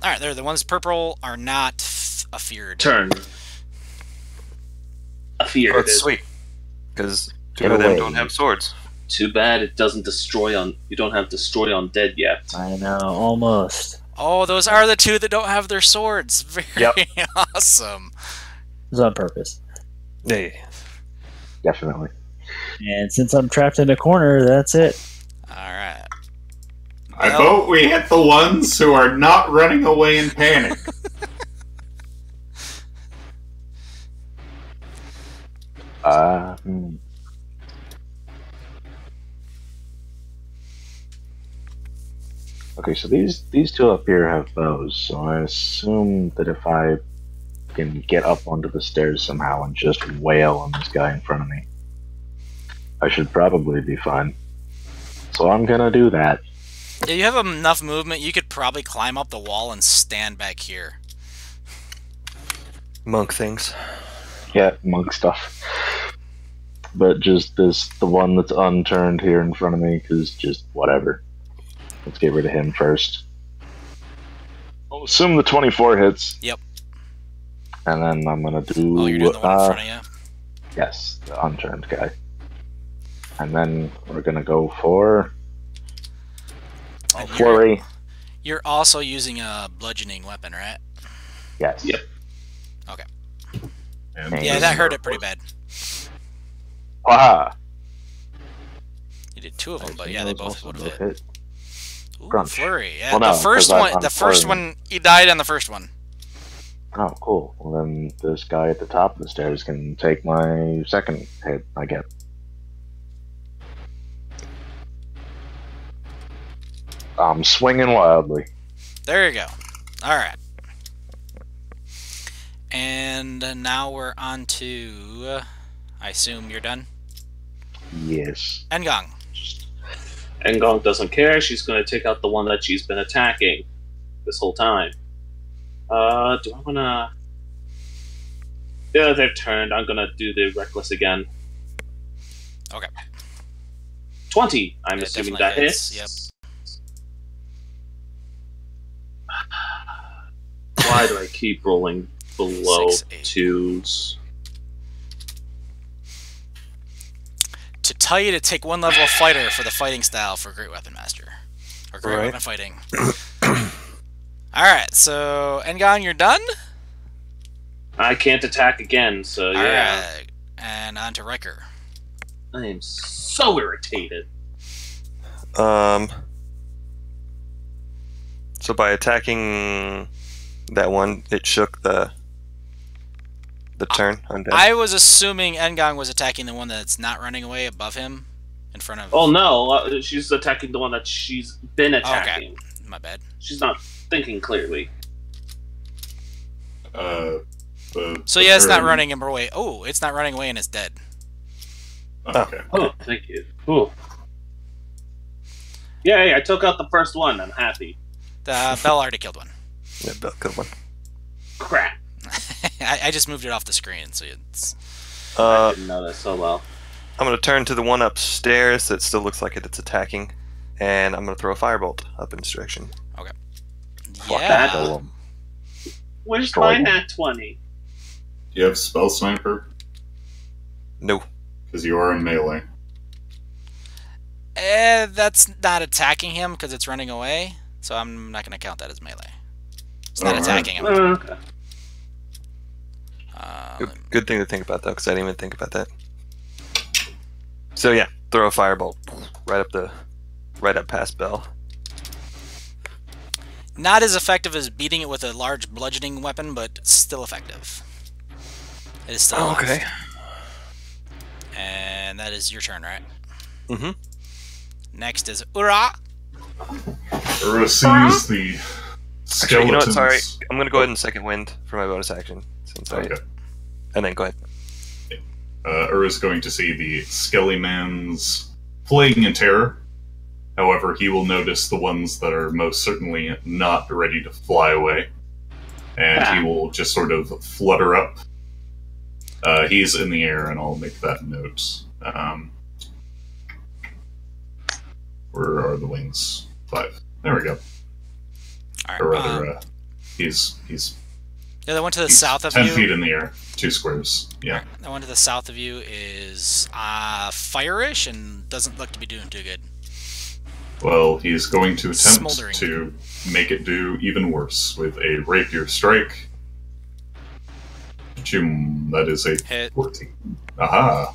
All right, there. The ones purple are not afeared. Turn. Afeared. Oh, it's sweet. Because 2 Get of them away. don't have swords. Too bad it doesn't destroy on... You don't have destroy on dead yet. I know, almost. Oh, those are the 2 that don't have their swords. Very awesome. It was on purpose. Hey. Definitely. And since I'm trapped in a corner, that's it. All right. I Well- vote we hit the ones who are not running away in panic. Okay, so these two up here have bows, so I assume that if I can get up onto the stairs somehow and just wail on this guy in front of me, I should probably be fine. So I'm gonna do that. Yeah, you have enough movement. You could probably climb up the wall and stand back here. Monk things. Yeah, monk stuff. But just the one that's unturned here in front of me, because just whatever. Let's get rid of him first. I'll assume the 24 hits. Yep. And then I'm gonna do. Oh, you're doing the one in front of you? Yes, the unturned guy. And then we're gonna go for And flurry. You're also using a bludgeoning weapon, right? Yes. Yep. Okay. And Yeah, Yeah, this that is hurt our it pretty fourth. bad. Aha! You did 2 of them, but yeah, they both would have hit. hit. Ooh, Crunch. flurry. Yeah, Well, no, the first 'cause one. I'm The first flurrying. one. He died on the first one. Oh, cool. Well, then this guy at the top of the stairs can take my second hit, I get. I'm swinging wildly. There you go. All right. And now we're on to. I assume you're done. Yes. Engong. Engong doesn't care. She's going to take out the one that she's been attacking this whole time. Do I want to... Yeah, they're turned. I'm going to do the Reckless again. Okay. 20. I'm It assuming definitely that hits, hits. Why do I keep rolling below 6, 8. 2s? To tell you to take 1 level of fighter for the fighting style for Great Weapon Master. Or Great Right. Weapon Fighting. Alright, so Engong, you're done? I can't attack again, so yeah. Alright. And on to Riker. I am so irritated. So by attacking that one, it shook the turn undead. I was assuming Engong was attacking the one that's not running away above him, in front of... Oh no, she's attacking the one that she's been attacking. Okay, my bad. She's not thinking clearly. So yeah, it's not running him away. Oh, it's not running away and it's dead. Okay. Oh, thank you. Ooh. Yay, I took out the first one. I'm happy. The Bell already killed one. Yeah, good one. Crap. I just moved it off the screen, so it's... I didn't know that so well. I'm going to turn to the one upstairs that still looks like it's attacking, and I'm going to throw a firebolt up in its direction. Okay. Fuck Yeah. kill him. Where's Destroy my him. nat 20? You have spell sniper No. because you are in melee. That's not attacking him because it's running away, so I'm not going to count that as melee. It's not Alright. attacking him. Okay. Good thing to think about, though, because I didn't even think about that. So yeah, throw a firebolt right up past Bell. Not as effective as beating it with a large bludgeoning weapon, but still effective. It is still alive. Okay. And that is your turn, right? Mm-hmm. Next is Ura. Ura sees the Actually, skeletons. you know what? Sorry, I'm gonna go ahead and second wind for my bonus action. Okay. And then go ahead. Ura's going to see the Skelly-Mans fleeing in terror. However, he will notice the ones that are most certainly not ready to fly away. And he will just sort of flutter up. He's in the air, and I'll make that note. Where are the wings? 5. There we go. All Or right. rather, he's The other one to the he's south of 10 you. feet in the air. 2 squares. Yeah. The one to the south of you is fire-ish and doesn't look to be doing too good. Well, he's going to attempt Smoldering. to make it do even worse with a rapier strike. Choom, that is a Hit. 14. Aha!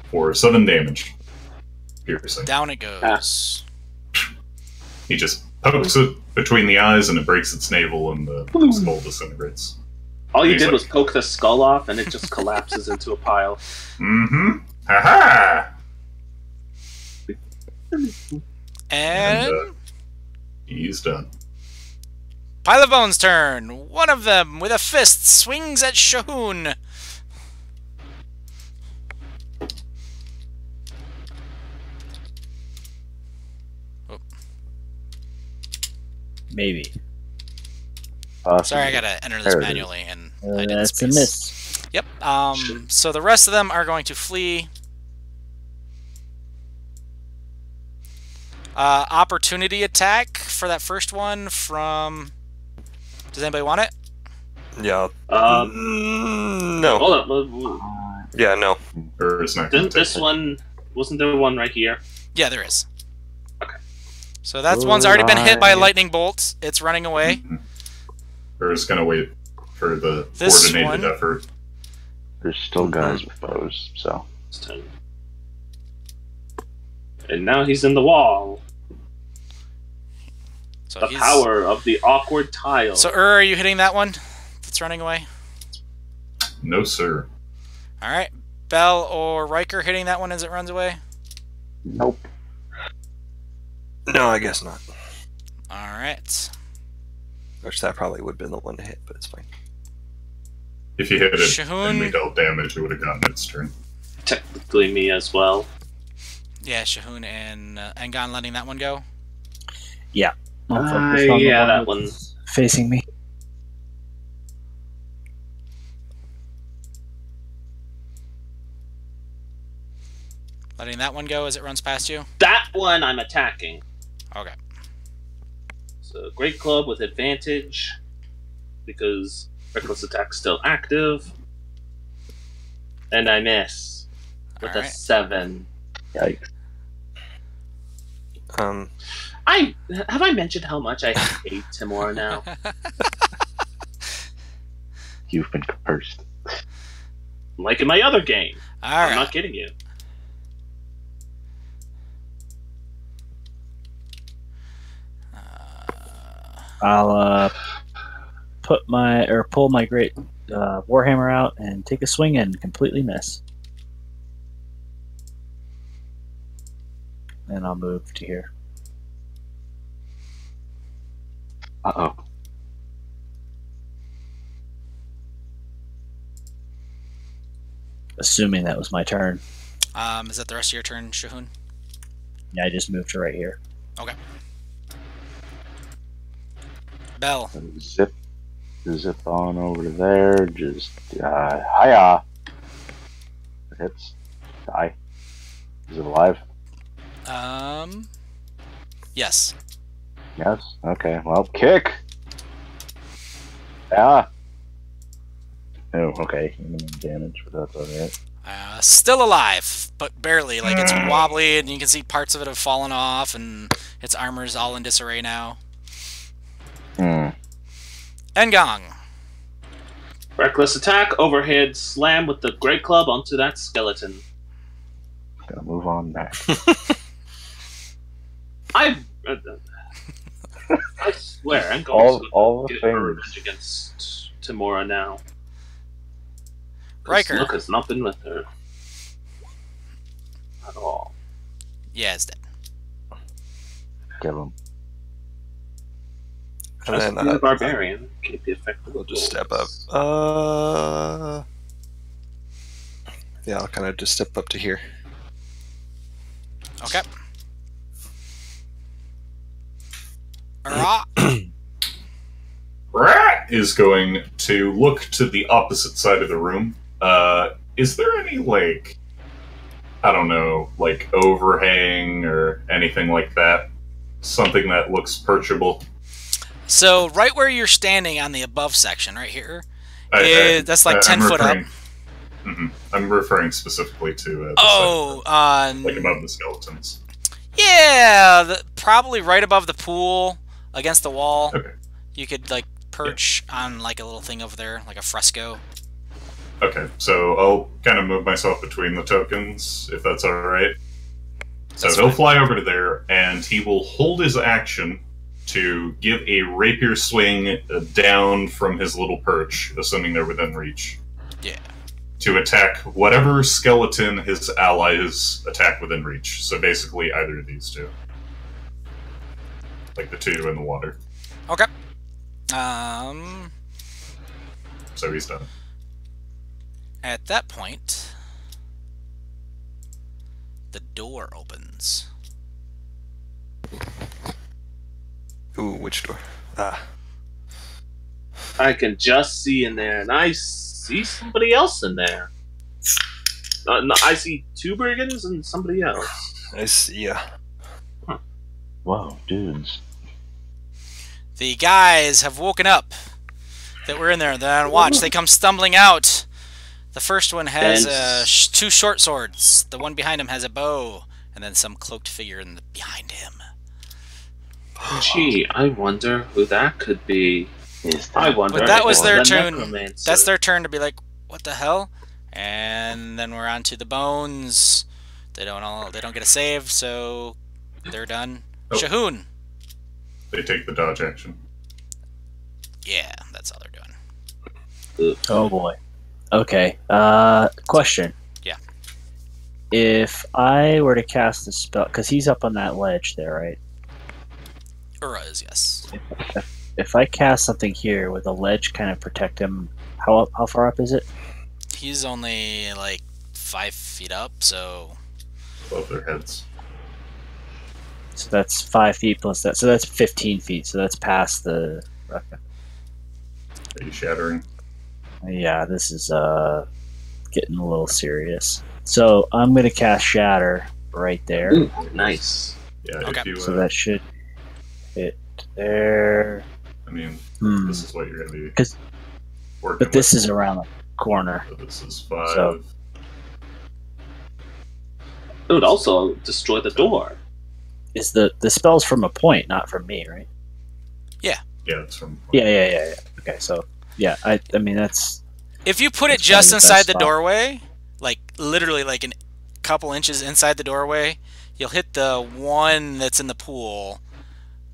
For 7 damage. Piercing. Down it goes. He just pokes it between the eyes and it breaks its navel and the skull disintegrates. All you He's did like- was poke the skull off, and it just collapses into a pile. Mm-hmm. Ha-ha! And He's done. Pile of Bones' turn. One of them, with a fist, swings at Shahun. Maybe. Sorry, I gotta enter this There it is. manually, and I didn't That's a space. miss. Yep. So the rest of them are going to flee. Opportunity attack for that first one from... Does anybody want it? Yeah. Hold No. up. Yeah, no. Or it's not going Didn't to this one... Wasn't there one right here? Yeah, there is. Okay. So that one's already been hit by a lightning bolt. It's running away. Or is going to wait for the This coordinated one- effort. There's still guys with bows, so. It's 10. And now he's in the wall. So The he's... power of the awkward tile. So are you hitting that one that's running away? No, sir. All right. Bell or Riker hitting that one as it runs away? Nope. No, I guess not. All right. Which that probably would have been the one to hit, but it's fine. If you hit it Shahun- and we dealt damage, it would have gotten its turn. Technically me as well. Yeah, Shahun and Angon letting that one go. I'll focus on the Yeah, one that that's facing me. Letting that one go as it runs past you. That one I'm attacking. Okay. So Great Club with advantage. Because Reckless Attack's still active. And I miss. With All a right. 7. Yikes. Have I mentioned how much I hate Timor now? You've been cursed. Like in my other game. All I'm right. not kidding you. I'll pull my great warhammer out and take a swing and completely miss. And I'll move to here. Uh-oh. Assuming that was my turn. Is that the rest of your turn, Shahun? Yeah, I just moved to right here. Okay. Bell. Zip on over there. Just hiya. It hits. Die. Is it alive? Yes. Yes. Okay. Well, kick. Ah. Oh, okay. Damage, but that's alright. Still alive, but barely. Like, it's wobbly, and you can see parts of it have fallen off, and its armor's all in disarray now. Engong. Reckless attack, overhead slam with the great club onto that skeleton. Gonna move on back. I swear, I'm going all to the get things. revenge against Tamora now. Riker. Look has not been with her at all. Yeah, it's dead. Kill him. And Just then the barbarian keep the effect of we'll the just step wolves. up. Yeah, I'll kind of just step up to here. Okay. Alright. Rat is going to look to the opposite side of the room. Is there any, like, I don't know, like overhang or anything like that? Something that looks perchable? So, right where you're standing on the above section, right here, that's like 10 foot up. I'm referring specifically to like above the skeletons. Yeah, probably right above the pool, against the wall. Okay. You could like perch on like a little thing over there, like a fresco. Okay, so I'll kind of move myself between the tokens, if that's alright. So That's he'll fine. fly over to there, and he will hold his action to give a rapier swing down from his little perch, assuming they're within reach. Yeah. To attack whatever skeleton his allies attack within reach. So basically either of these two. Like the two in the water. Okay. So he's done. At that point, the door opens. Ooh, which door? Ah. I can just see in there, and I see somebody else in there. No, I see two brigands and somebody else. I see, yeah. Whoa, dudes. The guys have woken up that were in there. They're on watch. They come stumbling out. The first one has two short swords. The one behind him has a bow, and then some cloaked figure behind him. Gee, I wonder who that could be. I wonder. But that was if their it's the turn. necromancer. That's their turn to be like, "What the hell?" And then we're on to the bones. They don't get a save, so they're done. Oh. Shahoon. They take the dodge action. Yeah, that's all they're doing. Oh boy. Okay. Question. Yeah. If I were to cast a spell, because he's up on that ledge there, right? Ura is, yes. If I cast something here, would the ledge kind of protect him? How far up is it? He's only like 5 feet up, so Above their heads. So that's 5 feet plus that. So that's 15 feet. So that's past the. Okay. Are you shattering? Yeah, this is getting a little serious. So I'm going to cast Shatter right there. Ooh, nice. Yeah, Okay. if you, So that should hit there. I mean, Hmm. this is what you're going to be 'Cause- working But this with. is around the corner. So this is 5. So- It would also destroy the door. Is the spell's from a point, not from me, right? Yeah, it's from... Yeah. Okay, so yeah, I mean that's if you put it That's just probably the inside best the spot. doorway, like literally like a couple inches inside the doorway, you'll hit the one that's in the pool,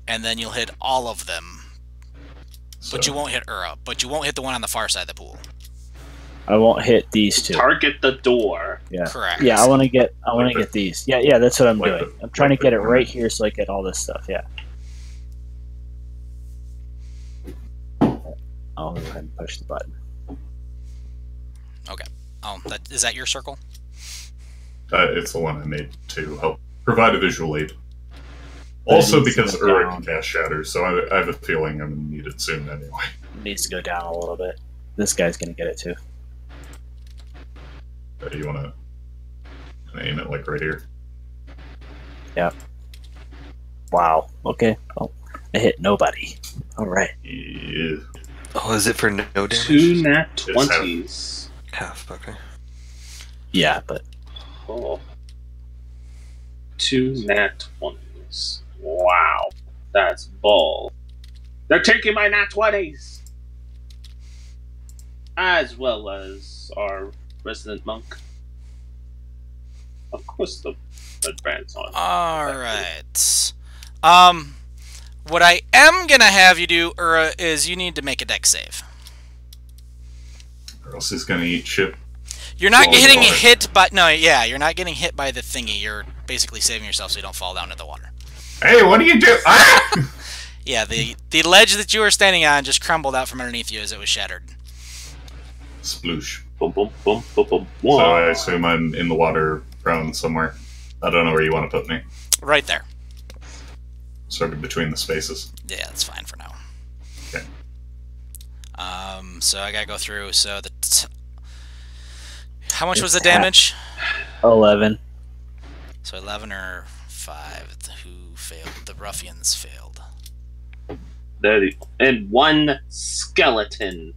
and then you'll hit all of them. But you won't hit Ura. But you won't hit the one on the far side of the pool. I won't hit these two. Target the door. Yeah. Correct. Yeah, I want to get Like the- these. Yeah, that's what I'm like doing. the- I'm trying to like get the it corner. right here so I get all this stuff. Yeah. I'll go ahead and push the button. Oh, is that your circle? It's the one I made to help provide a visual aid. Also needs to because go Ura down. can cast Shatter, so I have a feeling I'm going to need it soon anyway. It needs to go down a little bit. This guy's gonna get it too. You want to aim it like right here? Yeah. Wow. Okay. Oh, I hit nobody. All right. Yeah. Oh, is it for no damage? 2 nat 20s. Half, okay. Yeah, but Oh. 2 nat 20s. Wow. That's bull. They're taking my nat 20s! As well as our resident monk. Of course, the red brand's on. Alright. What I am gonna have you do, Ura, is you need to make a dex save. Or else he's gonna eat shit. You're not Fall getting water. hit by... No, yeah, you're not getting hit by the thingy. You're basically saving yourself so you don't fall down into the water. Hey, what do you do? Ah! Yeah, the ledge that you were standing on just crumbled out from underneath you as it was shattered. Sploosh. Boom, boom, boom, boom, boom. So I assume I'm in the water, prone somewhere. I don't know where you want to put me. Right there. Sort of between the spaces. Yeah, that's fine for now. Okay. So I gotta go through. So how much was the damage? 11. So 11 or 5. Who failed? The ruffians failed. And 1 skeleton.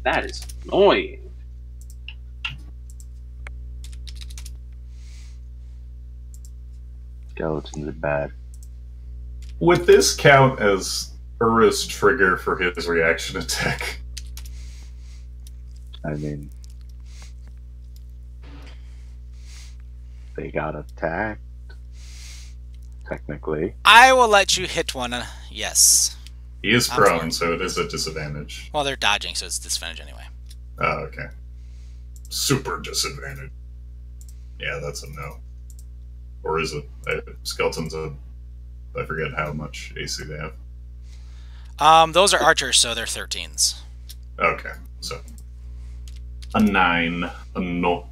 That is annoying. Skeletons are bad. Would this count as Ura's trigger for his reaction attack? I mean, they got attacked. Technically. I will let you hit one. Yes. He is I'm for prone, it. so it is a disadvantage. Well, they're dodging, so it's disadvantage anyway. Oh, okay. Super disadvantage. Yeah, that's a no. Or is it? Skeletons, I forget how much AC they have. Those are archers, so they're 13s. Okay, so. A 9. A no.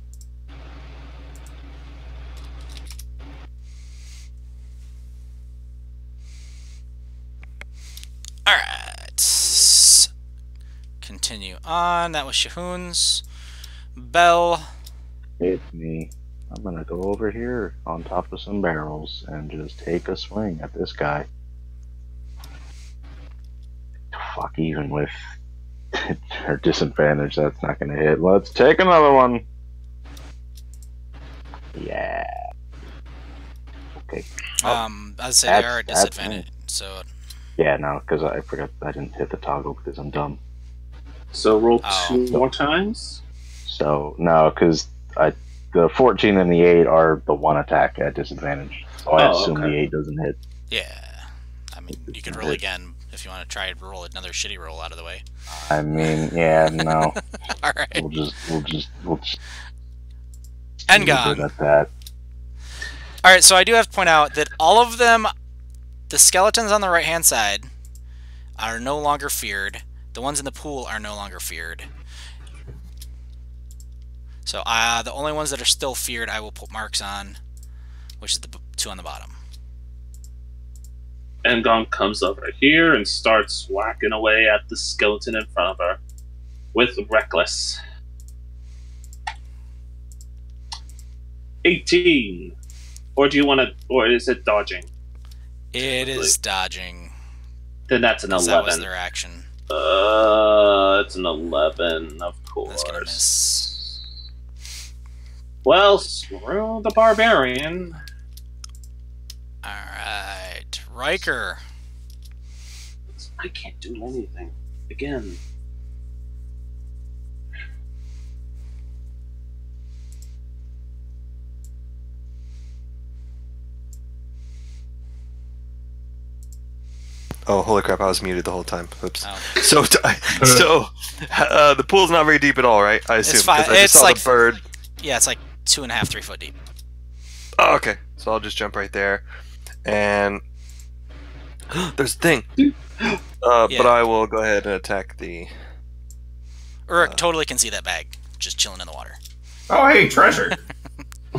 Alright. Continue on. That was Shahun's. Bell. It's me. I'm gonna go over here on top of some barrels and just take a swing at this guy. Fuck, even with her disadvantage, that's not gonna hit. Let's take another one. Yeah. Okay. I'd say they are a disadvantage. So. Yeah, no, because I forgot I didn't hit the toggle because I'm dumb. So roll Oh. 2 more times? So, no, because the 14 and the 8 are the one attack at disadvantage. So I assume okay. the 8 doesn't hit. Yeah. I mean, you could roll again if you want to try and roll another shitty roll out of the way. I mean, yeah, no. Alright. We'll just And leave it gone. at that. Alright, so I do have to point out that all of them, the skeletons on the right-hand side, are no longer feared. The ones in the pool are no longer feared. So the only ones that are still feared I will put marks on, which is the 2 on the bottom. Engon comes over here and starts whacking away at the skeleton in front of her with Reckless. 18. Or do you want to, or is it dodging? It is dodging. Then that's an 11. That was their action. It's an 11, of course. That's gonna miss. Well, screw the barbarian. Alright. Riker. I can't do anything. Again. Oh, holy crap! I was muted the whole time. Oops. Oh. So the pool's not very deep at all, right? I assume. It's fine. 'Cause I just It's saw like the bird. Yeah, it's like 2.5, 3 foot deep. Oh, okay. So I'll just jump right there, and there's a thing. But I will go ahead and attack the. Uruk totally can see that bag, just chilling in the water. Oh, hey, treasure!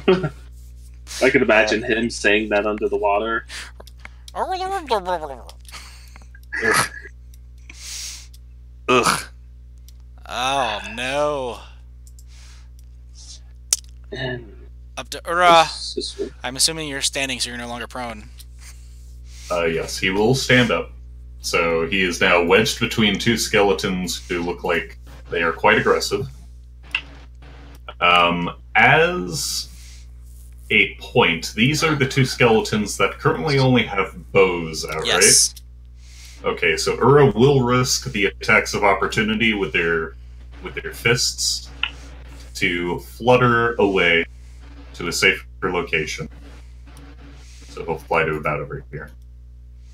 I can imagine him saying that under the water. Ugh. Oh no. Ura, I'm assuming you're standing, so you're no longer prone. Yes, he will stand up. So he is now wedged between two skeletons who look like they are quite aggressive. As a point, these are the two skeletons that currently only have bows out, Yes. right? Okay, so Ura will risk the attacks of opportunity with their fists to flutter away to a safer location. So he'll fly to about over here.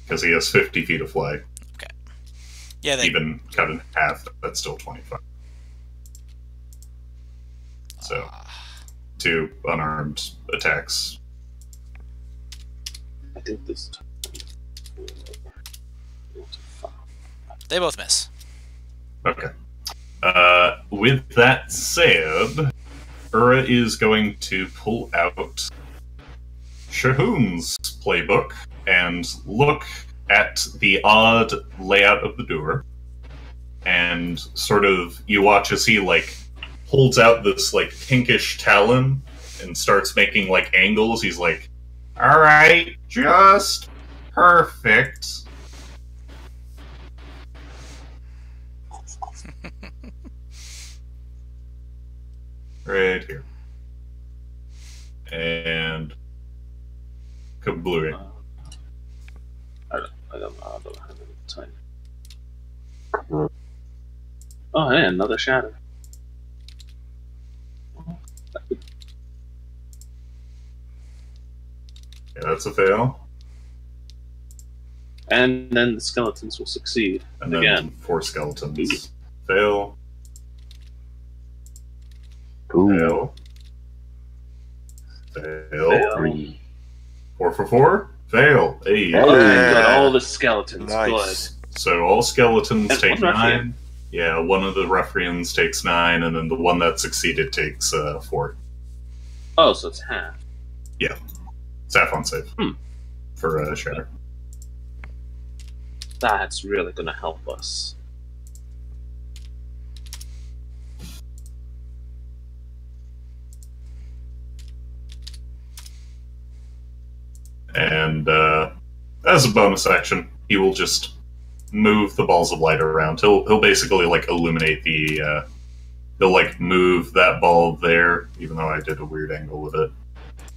Because he has 50 feet of fly. Okay. Yeah, Even cut in half, that's still 25. So, two unarmed attacks. I think this time. they both miss. Okay. With that said, Ura is going to pull out Shahun's playbook and look at the odd layout of the door, and sort of you watch as he like holds out this like pinkish talon and starts making like angles. He's like, "All right, just perfect." Right here. And kablooey. I don't have any time. Oh, hey, another shatter. Yeah, that's a fail. And then the skeletons will succeed. And then again. 4 skeletons. Fail. Ooh. Fail. 3. 4 for 4. Fail. Hey. Hey. Oh, got all the skeletons. Nice. So all skeletons And take one 9. ruffian. Yeah, one of the ruffians takes 9, and then the one that succeeded takes 4. Oh, so it's half. It's half on save for Shatter. That's really gonna help us. And as a bonus action, he will just move the balls of light around. He'll basically like illuminate the. He'll like move that ball there, even though I did a weird angle with it.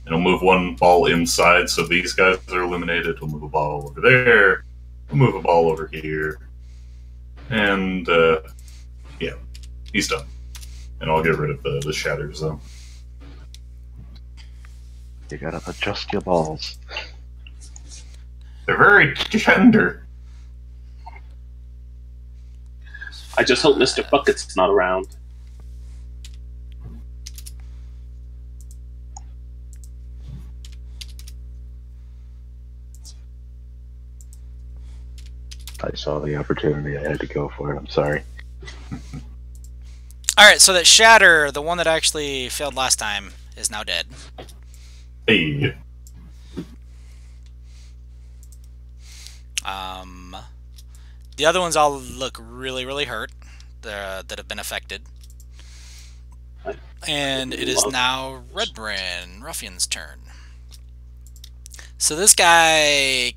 And he'll move one ball inside, so these guys are illuminated. He'll move a ball over there. He'll move a ball over here. And yeah, he's done. And I'll get rid of the shatters though. You gotta adjust your balls. They're very tender. I just hope Mr. Bucket's not around. I saw the opportunity. I had to go for it. I'm sorry. Alright, so that Shatter, the one that actually failed last time, is now dead. Hey. The other ones all look really, really hurt that have been affected. And it is now Redbrand Ruffian's turn. So this guy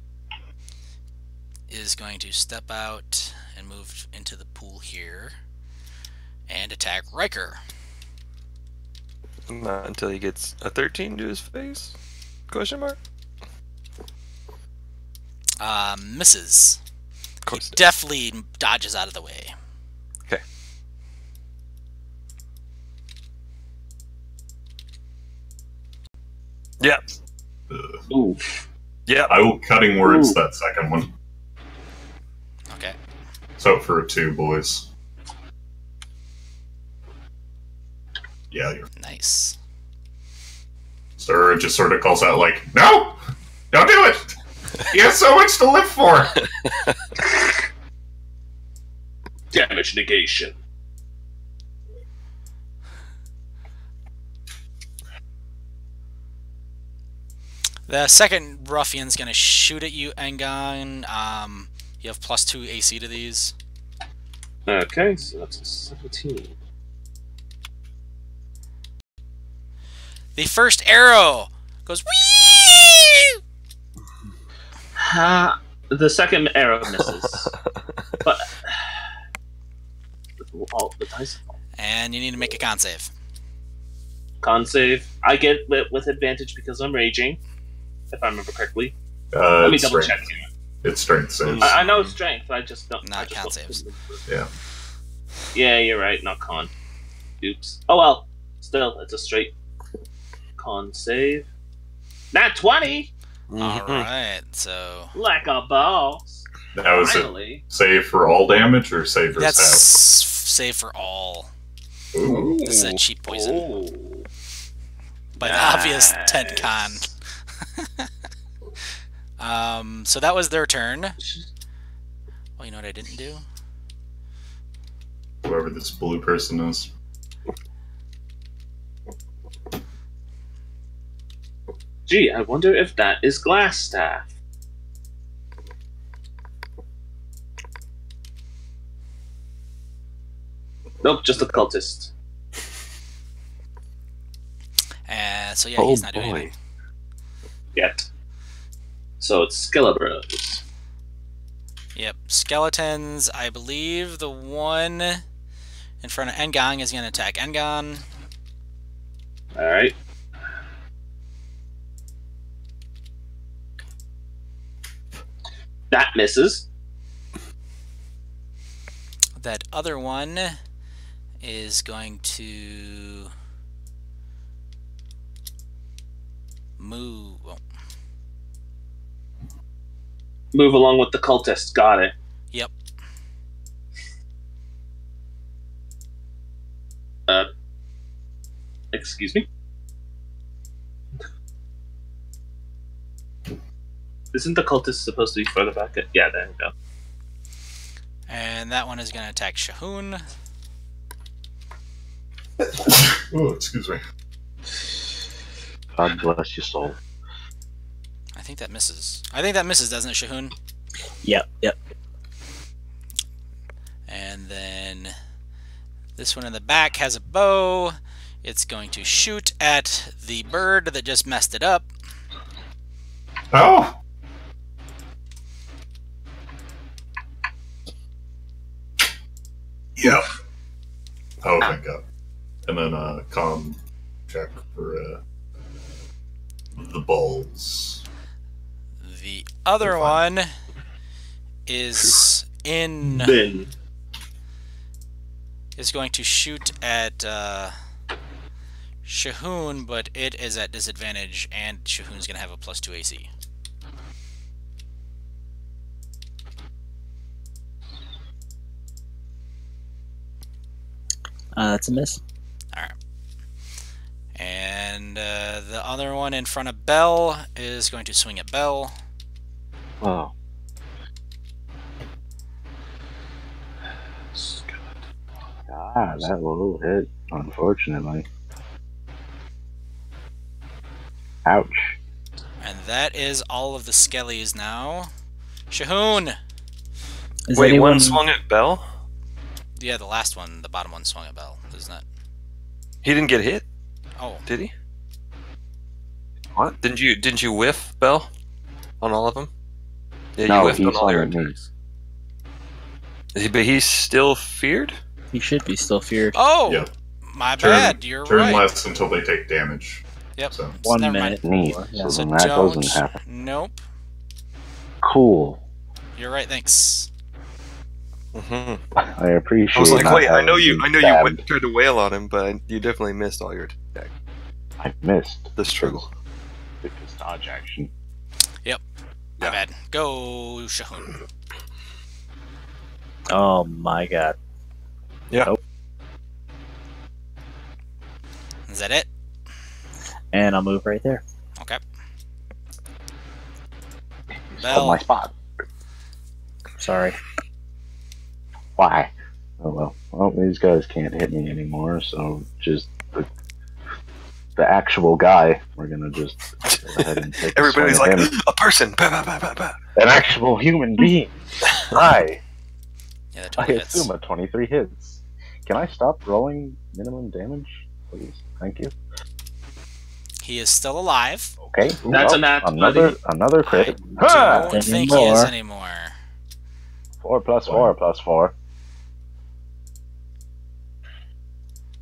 is going to step out and move into the pool here and attack Riker. Not until he gets a 13 to his face? Question mark? Misses. Of course. Definitely dodges out of the way. Okay. Yep. Oof. Yep. I will cutting words Ooh. that second one. Okay. So for a 2, boys. Yeah, you're. Nice. Sir just sort of calls out like, "No! Don't do it! He has so much to live for!" Damage negation. The second ruffian's gonna shoot at you, Engon. You have +2 AC to these. Okay, so that's a 17. The first arrow goes whee! The second arrow misses. But all the dice fall. And you need to make a con save. Con save. I get it with advantage because I'm raging, if I remember correctly. Let me double check. It's strength saves. I know it's strength. I just don't. Not con saves. Yeah. Yeah, you're right. Not con. Oops. Oh well. Still, it's a straight con save. Nat 20. Alright, so... Like a boss. Now is Finally. it save for all damage or save for That's stab? save for all. Ooh. This is a cheap poison. Ooh. By the obvious 10 con. So that was their turn. Well, you know what I didn't do? Whoever this blue person is. Gee, I wonder if that is Glass Staff. Nope, just a cultist. So yeah, he's not doing anything. Yet. So it's Skelebros. Yep, skeletons. I believe the one in front of Engang is going to attack Engang. Alright. That misses. That other one is going to move. Oh. Move along with the cultist. Got it. Yep. Excuse me? Isn't the cultist supposed to be further back? Yeah, there we go. And that one is going to attack Shahun. Oh, excuse me. God bless your soul. I think that misses. I think that misses, doesn't it, Shahun? Yep. And then this one in the back has a bow. It's going to shoot at the bird that just messed it up. Oh! Yep. Oh, thank God. And then con check for the balls. The other one is in... Bin. is going to shoot at Shahun, but it is at disadvantage, and Shahun's going to have a +2 AC. That's a miss. Alright. And the other one in front of Bell is going to swing at Bell. Oh. Ah, that will hit, unfortunately. Ouch. And that is all of the skellies now. Shahun! Is Wait, anyone... one swung at Bell? Yeah, the last one, the bottom one swung at Bell, isn't it? He didn't get hit, Oh, did he? What? Didn't you whiff Bell on all of them? Yeah, No, you whiffed he on all your swung at me. attacks. But he's still feared? He should be still feared. oh! Yep. My Turn- bad, you're Turn right. less until they take damage. Yep. So. 1 never minute. Neat. before, yeah. So So then that don't... doesn't happen. Nope. Cool. You're right, thanks. Mm-hmm. I appreciate I was like, not wait, I know having you been stabbed. tried to wail on him, but you definitely missed all your attack. I missed The struggle. because dodge action. My bad. Go, Shahun. Oh my god. Yeah. Is that it? And I'll move right there. Okay. You Bell. stole my spot. Sorry. Why? Oh well. Well, these guys can't hit me anymore, so just the actual guy. We're gonna just go ahead and take a Everybody's swing like, at him. a person! Bah, bah, bah, bah, bah. An actual human being. Hi. Yeah, that I totally hits. assume a 23 hits. Can I stop rolling minimum damage, please? Thank you. he is still alive. Okay. That's a nat another crit. I don't think he is anymore. 4 plus 4 plus 4.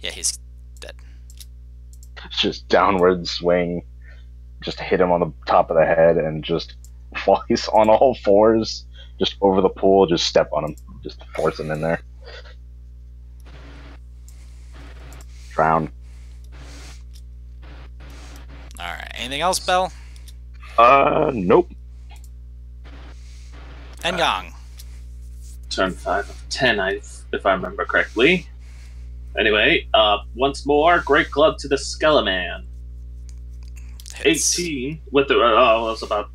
Yeah, he's dead. Just downward swing. Just hit him on the top of the head and just while he's on all fours, just over the pool, just step on him. Just force him in there. Drown. Alright, anything else, Bell? Nope. Engong. Turn 5 of 10, if I remember correctly. Anyway, once more, Great Club to the Skeleman. 18 with the.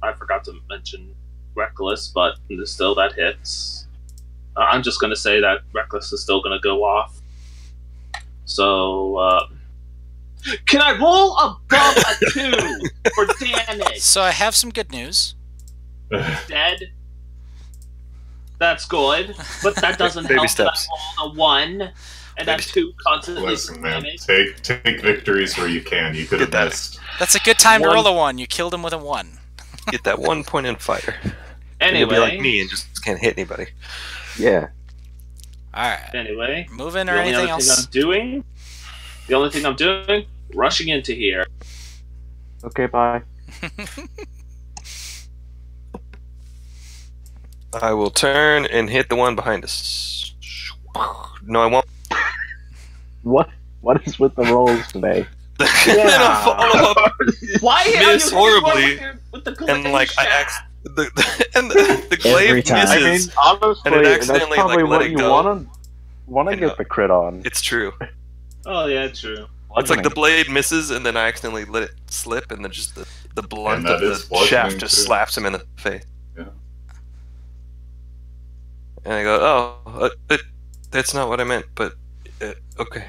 I forgot to mention Reckless, but still that hits. I'm just going to say that Reckless is still going to go off. So, can I roll above a 2 for damage? So I have some good news. Dead. That's good, but that doesn't Baby help steps. that I rolled a 1 and that 2 constantly. Listen, man, take victories where you can. You could have missed. That's a good time to roll a 1. You killed him with a 1. Get that 1 point in fire. Anyway, you'll be like me and just can't hit anybody. Yeah. Alright. Anyway, moving or anything else? The only thing I'm doing, rushing into here. Okay, bye. I will turn and hit the one behind us. No, I won't. What is with the rolls today? And then I'll follow up, Why miss are you horribly, with the and like the Every glaive time. I mean, misses, honestly, and it that's accidentally probably like let what it you go. want to get the crit on. It's true. Oh yeah, true. It's like the blade misses, and then I accidentally let it slip, and then just the blunt of the shaft just slaps him in the face. Yeah. And I go, oh, that's not what I meant, but okay.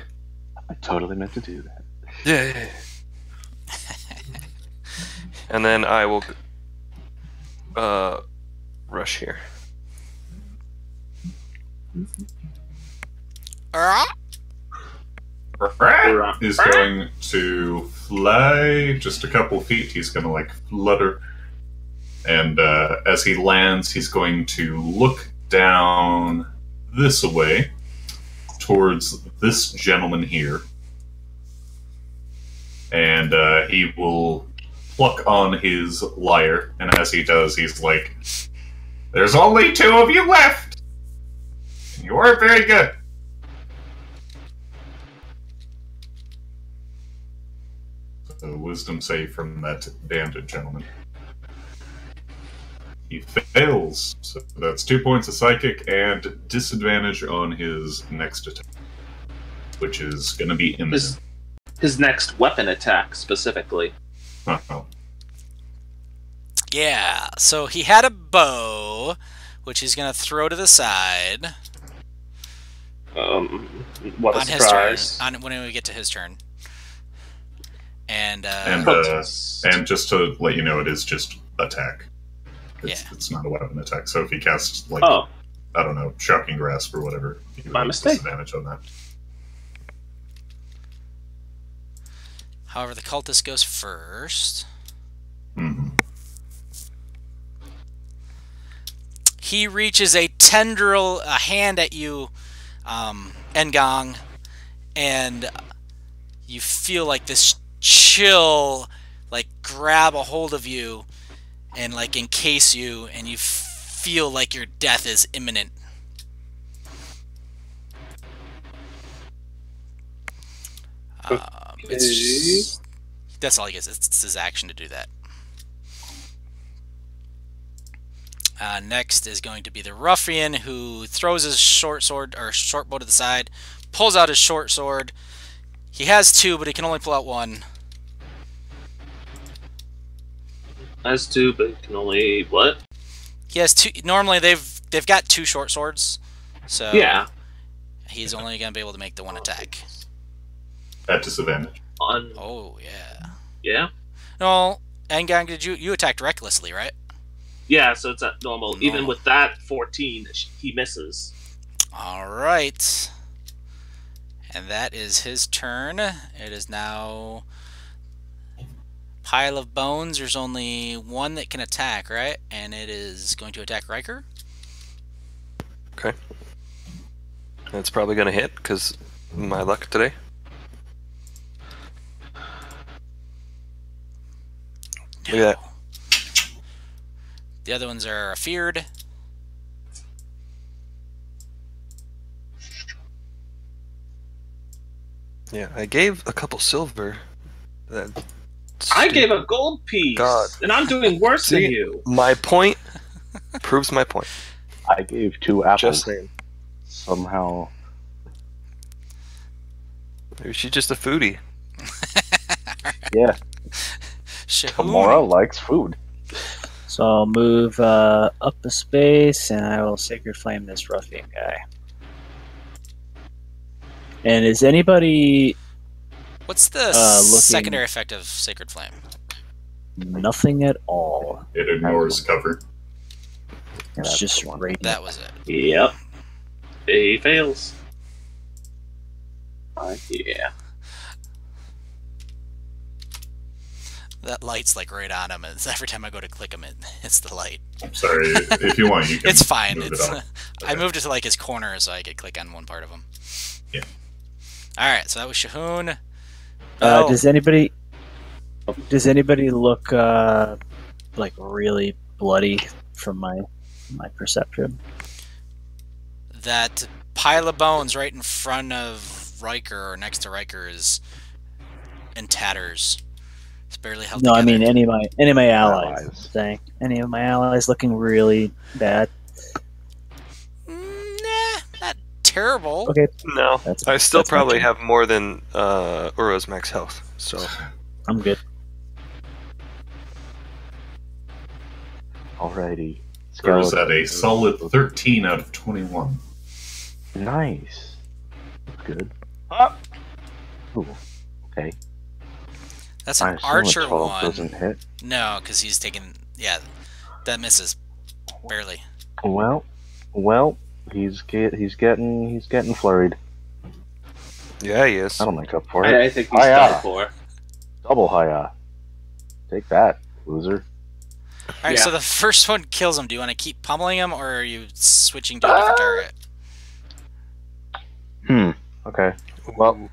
I totally meant to do that. Yeah. And then I will rush here. Is going to fly just a couple feet. He's going to like flutter, and as he lands, he's going to look down this way towards this gentleman here, and he will pluck on his lyre. And as he does, he's like, "There's only 2 of you left. You are very good." A wisdom save from that bandit gentleman. He fails, so that's 2 points of psychic and disadvantage on his next attack, which is going to be imminent. His next weapon attack, specifically. Uh-oh. Yeah, so he had a bow, which he's going to throw to the side. What a on surprise. his turn. When we get to his turn. And just to let you know, it is just attack. It's not a weapon attack. So if he casts, like, I don't know, Shocking Grasp or whatever, you would have disadvantage on that. However, the cultist goes first. Mm-hmm. He reaches a tendril, a hand at you, Engong, and you feel like this chill, like, grab a hold of you and, like, encase you, and you feel like your death is imminent. That's all he gets. It's his action to do that. Next is going to be the ruffian, who throws his short sword or short bow to the side, pulls out his short sword. He has 2, but he can only pull out 1. Has 2, but he can only what? He has 2. Normally they've got 2 short swords, so yeah, he's only going to be able to make the 1 attack. At disadvantage. Oh yeah. Yeah. No, Engong, did you attacked recklessly, right? Yeah, so it's at normal. Even with that 14, he misses. All right. And that is his turn. It is now pile of bones, there's only one that can attack, right? And it is going to attack Riker. Okay. That's probably going to hit, because my luck today. Look at that. The other ones are feared. Yeah, I gave a couple silver. I gave a gold piece, God. and I'm doing worse than See? you. My point proves my point. I gave 2 apples. Just saying. Somehow. Maybe she's just a foodie. Yeah. Shahoon. Gamora likes food. So I'll move up a space, and I will Sacred Flame this ruffian guy. And is anybody... What's the looking- secondary effect of Sacred Flame? Nothing at all. It ignores cover. It's just radiant. That was it. Yep. He fails. Yeah. That light's like right on him, and every time I go to click him, it's the light. I'm sorry. If you want, you can. It's fine. move It's it up. I moved it to like his corner so I could click on one part of him. Yeah. All right, so that was Shahoon. Does anybody look like really bloody from my perception? That pile of bones right in front of Riker or next to Riker is in tatters. It's barely held No, together. I mean any of my allies. Saying any of my allies looking really bad. Nah, not terrible. Okay, No, I still that's probably my have more than Uro's max health. So I'm good. Alrighty. Or is that a solid 13 out of 21? Nice. That's good. Ooh. Okay. That's I an assume archer a 12 one. doesn't hit. No, because he's taking. Yeah, that misses barely. Well, he's getting flurried. yeah, he is. That'll make up for it. I think he's Hi-ya. done for. Double hiya. Take that, loser. All right, Yeah. so the first one kills him. Do you want to keep pummeling him, or are you switching to a different target? Okay. Well,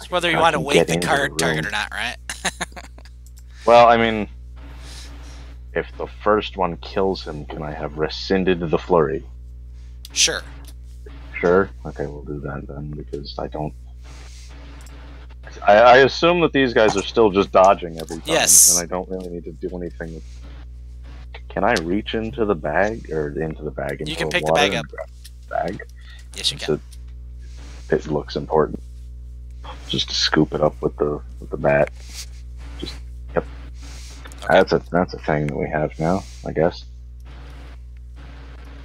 It's whether you I want to can wake get the into the target room. or not, right? I mean, if the first one kills him, can I have rescinded the flurry? Sure. Sure. Okay, we'll do that then, because I don't. I assume that these guys are still just dodging every time, Yes. and I don't really need to do anything. Can I reach into the bag or into the bag? You into can pick the water bag and up. grab the bag. Yes, you So can. it looks important. Just to scoop it up with the bat. Just yep. Okay. That's a thing that we have now, I guess.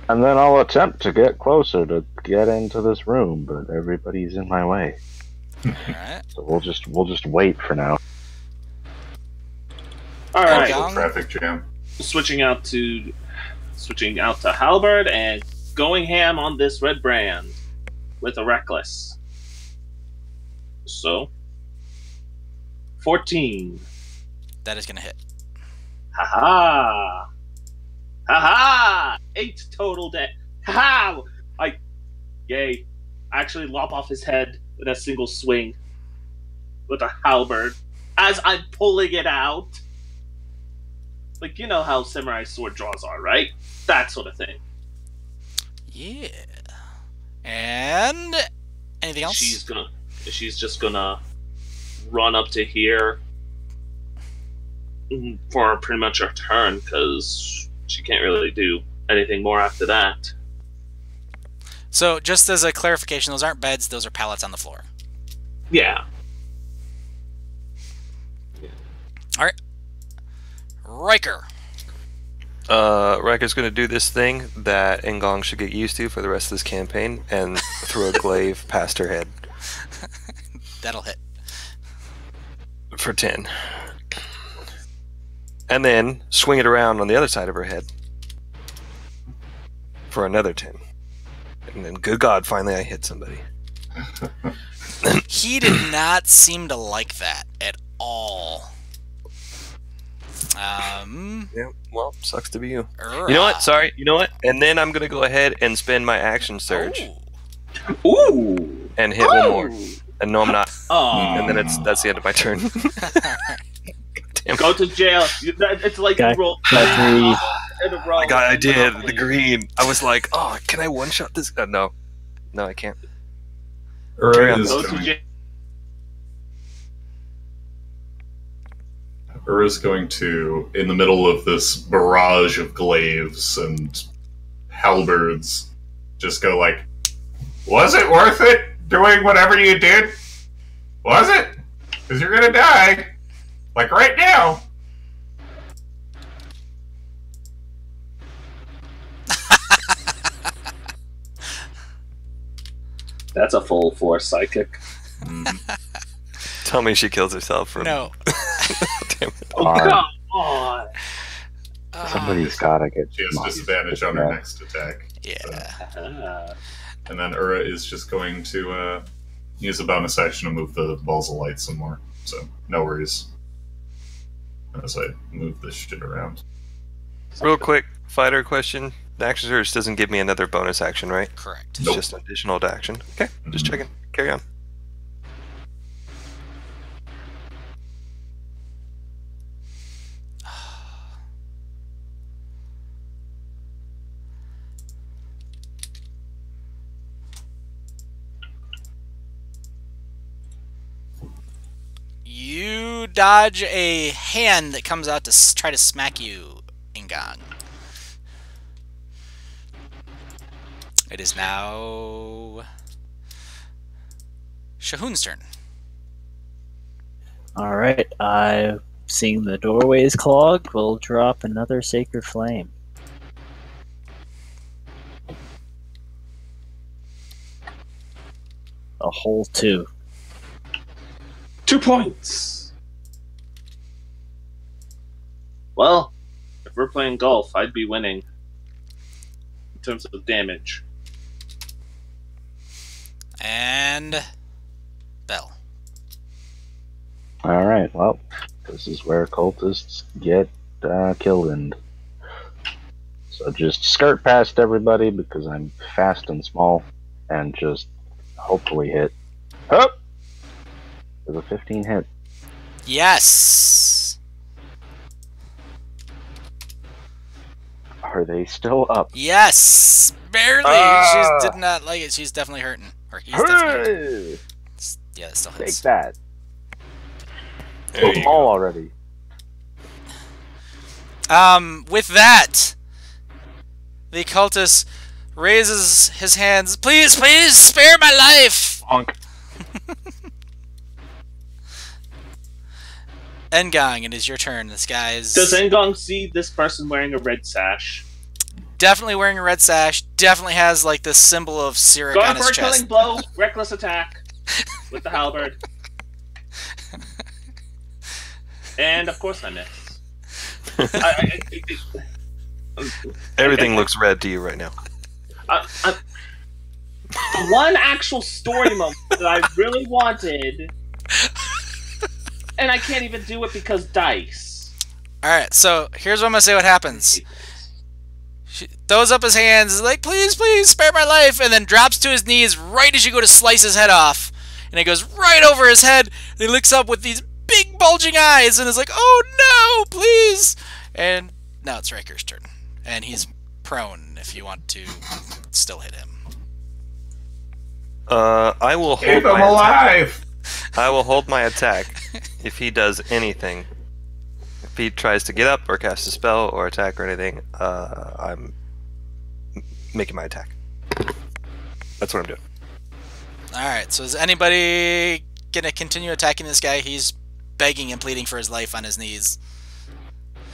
And then I'll attempt to get closer to get into this room, but everybody's in my way. All right. So we'll just wait for now. All right. Gong. Traffic jam. Switching out to Halberd and going ham on this red brand with a reckless. So 14. That is going to hit. Ha ha! 8 total dead. Ha! Yay! I actually lop off his head in a single swing with a halberd as I'm pulling it out. Like, you know how samurai sword draws are, right? That sort of thing. Yeah. And anything else? She's just gonna run up to here for pretty much her turn, because she can't really do anything more after that. So, just as a clarification, those aren't beds; those are pallets on the floor. Yeah. All right. Riker. Riker's going to do this thing that Ngong should get used to for the rest of this campaign and throw a glaive past her head That'll hit. for 10. And then swing it around on the other side of her head for another 10. And then, good God, finally I hit somebody. He did not seem to like that at all. Yeah, well, sucks to be you. Ura. You know what? Sorry. You know what? And then I'm gonna go ahead and spend my action surge Ooh. and hit one more. And no, I'm not. Oh. And then that's the end of my turn. Damn. Go to jail. It's like Okay. you roll Got 3. in a row. My God, I did the green. I was like, oh, can I one shot this? No, I can't. Ura is Go to going, jail. Ura's going to, in the middle of this barrage of glaives and halberds, just go like, was it worth it doing whatever you did? Was it? Because you're gonna die. Like right now. That's a full force psychic. Tell me she kills herself from. No. Damn it. Oh, come on. Somebody's gotta get. She has disadvantage on her next attack. Yeah. And then Ura is just going to use a bonus action to move the balls of light some more. So, no worries. As I move this shit around. Real quick, fighter question. The action surge doesn't give me another bonus action, right? Correct. It's just an additional action. Okay, just checking. Carry on. You dodge a hand that comes out to try to smack you, Ingang. It is now Shahun's turn. Alright, seeing the doorways clogged, we'll drop another Sacred Flame. A whole 2. 2 points. Well, if we're playing golf, I'd be winning in terms of damage. And Bell. Alright, well, this is where cultists get killed. So just skirt past everybody because I'm fast and small and just hopefully hit. Up! With a 15 hit. Yes. Are they still up? Yes. Barely. She did not like it. She's definitely hurting. Or he's definitely hurting. Hey! Yeah, it still Take hits. that. There you All go. already. With that, the cultist raises his hands. Please, please, spare my life! Honk. Engang, it is your turn. This guy's Does Engong see this person wearing a red sash? definitely wearing a red sash. Definitely has like this symbol of Sirik Going on for his a chest. killing blow, reckless attack with the halberd. And of course I miss. Everything looks red to you right now. One actual story moment that I really wanted, and I can't even do it because dice. Alright, so here's what I'm gonna say what happens. She throws up his hands, is like, please, please, spare my life, and then drops to his knees right as you go to slice his head off. And it goes right over his head, and he looks up with these big bulging eyes, and is like, oh no, please! And now it's Riker's turn. And he's prone if you want to still hit him. I will hold Keep him my attack. alive! I will hold my attack if he does anything. If he tries to get up or cast a spell or attack or anything, I'm making my attack. That's what I'm doing. Alright, so is anybody gonna continue attacking this guy? He's begging and pleading for his life on his knees.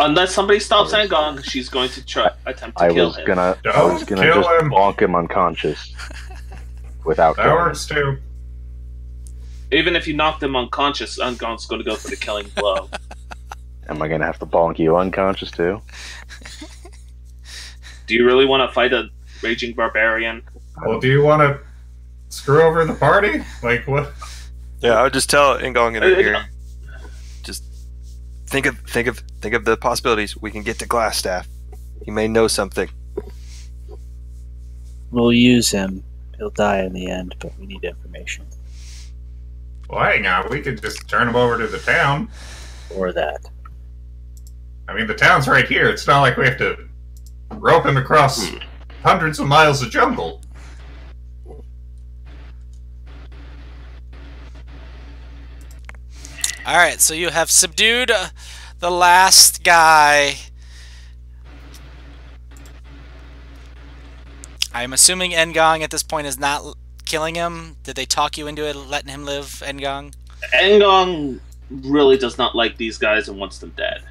Unless somebody stops Engong, she's going to try attempt to kill him. I was gonna kill just him. bonk him unconscious without That killing works too. Even if you knock them unconscious, Engong's going to go for the killing blow. him. Am I gonna have to bonk you unconscious too? Do you really want to fight a raging barbarian? Well, do you want to screw over the party? Like, what? Yeah, I would just tell Ingong in her ear. think of the possibilities. We can get to Glassstaff. He may know something. We'll use him. He'll die in the end, but we need information. Well, hang on. We could just turn him over to the town. Or that. I mean, the town's right here. It's not like we have to rope him across hundreds of miles of jungle. Alright, so you have subdued the last guy. I'm assuming Ngong at this point is not killing him. Did they talk you into it, letting him live, Ngong? Ngong really does not like these guys and wants them dead.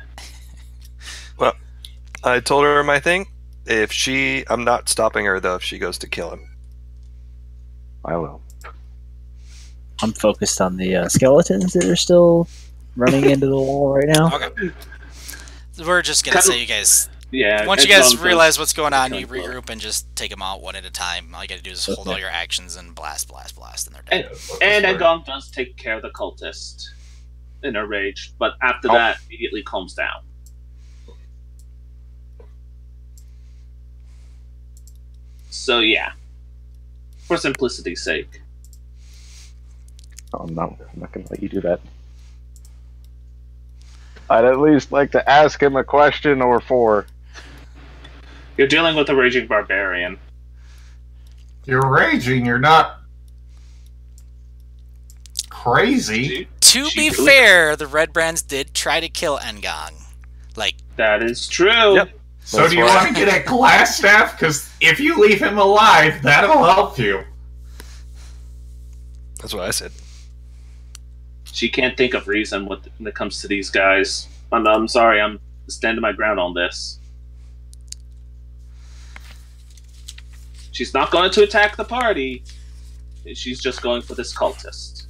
Well, I told her my thing. I'm not stopping her though if she goes to kill him. I will. I'm focused on the skeletons that are still running into the wall right now. Okay. We're just gonna say you guys. Yeah. Once you guys realize what's going on, you regroup and just take them out one at a time. All you gotta do is hold all your actions and blast, and they're dead. And Ngong does take care of the cultist in a rage, but after that, immediately calms down. So yeah, for simplicity's sake. Oh no, I'm not going to let you do that. I'd at least like to ask him a question or four. You're dealing with a raging barbarian. You're raging, you're not crazy. To be fair, the Red Brands did try to kill Ngong. That is true. Yep. So do you want to get at Glassstaff? Because if you leave him alive, that'll help you. That's what I said. She can't think of reason when it comes to these guys. I'm sorry, I'm standing my ground on this. She's not going to attack the party. She's just going for this cultist.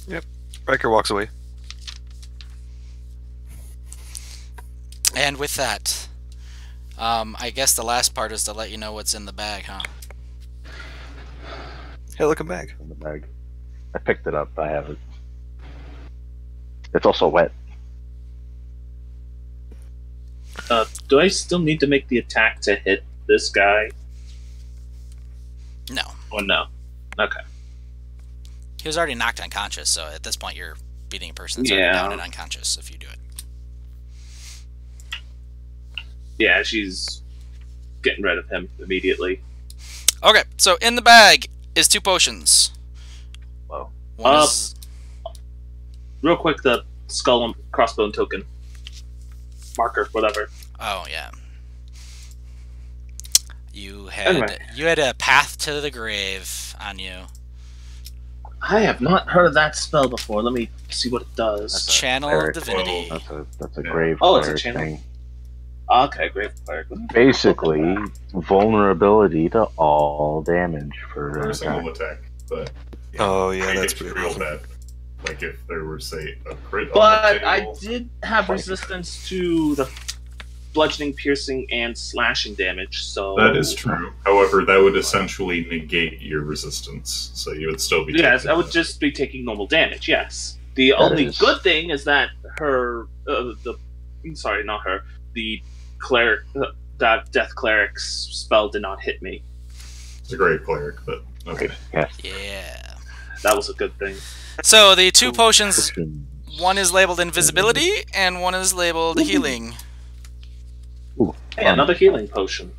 Yep. Riker walks away. And with that, I guess the last part is to let you know what's in the bag, huh? Hey, look, a bag. In the bag. I picked it up. I have it. It's also wet. Do I still need to make the attack to hit this guy? No. Or no? Okay. He was already knocked unconscious, so at this point you're beating a person that's already down and unconscious if you do it. Yeah, she's getting rid of him immediately. Okay, so in the bag is 2 potions. Whoa. One is... Real quick, the skull and crossbone token. Marker, whatever. Oh, yeah. You had a path to the grave on you. I have not heard of that spell before. Let me see what it does. Channel of Divinity. That's a grave it's a cleric channel. thing. Okay, great cleric. Basically, vulnerability to all damage for a single attack. But Oh yeah, that's it's pretty real awesome. bad. Like if there were, say, a crit But on the I table. did have resistance to the bludgeoning, piercing, and slashing damage, so... That is true. However, that would essentially negate your resistance, so you would still be Yes, taking I would that. just be taking normal damage, yes. The only good thing is that sorry, not her, the cleric, that death cleric's spell did not hit me. It's a great cleric, but okay. Yes. Yeah. That was a good thing. So the 2 potions, one is labeled invisibility and one is labeled healing. Ooh, Hey, another healing potion.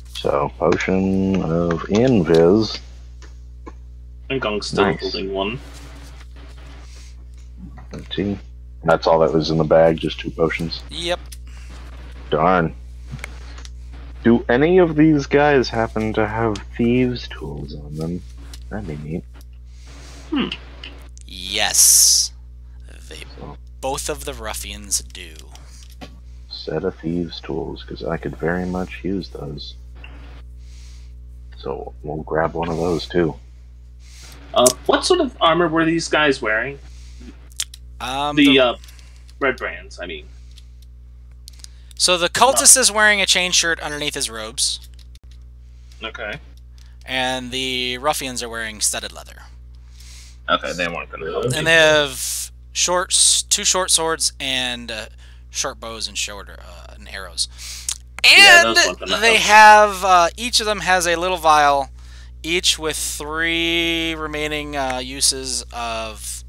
So, potion of invis. And Gong's still Nice. holding one. 13. That's all that was in the bag, just 2 potions. Yep. Darn. Do any of these guys happen to have thieves' tools on them? That'd be neat. Yes. They So, both of the ruffians do. set of thieves' tools, because I could very much use those. So, we'll grab one of those too. What sort of armor were these guys wearing? The red brands, I mean. So the cultist is wearing a chain shirt underneath his robes, Okay. and the ruffians are wearing studded leather. Okay, they weren't going to help. And they have two short swords and short bows and and arrows. And they have each of them has a little vial, each with 3 remaining uses of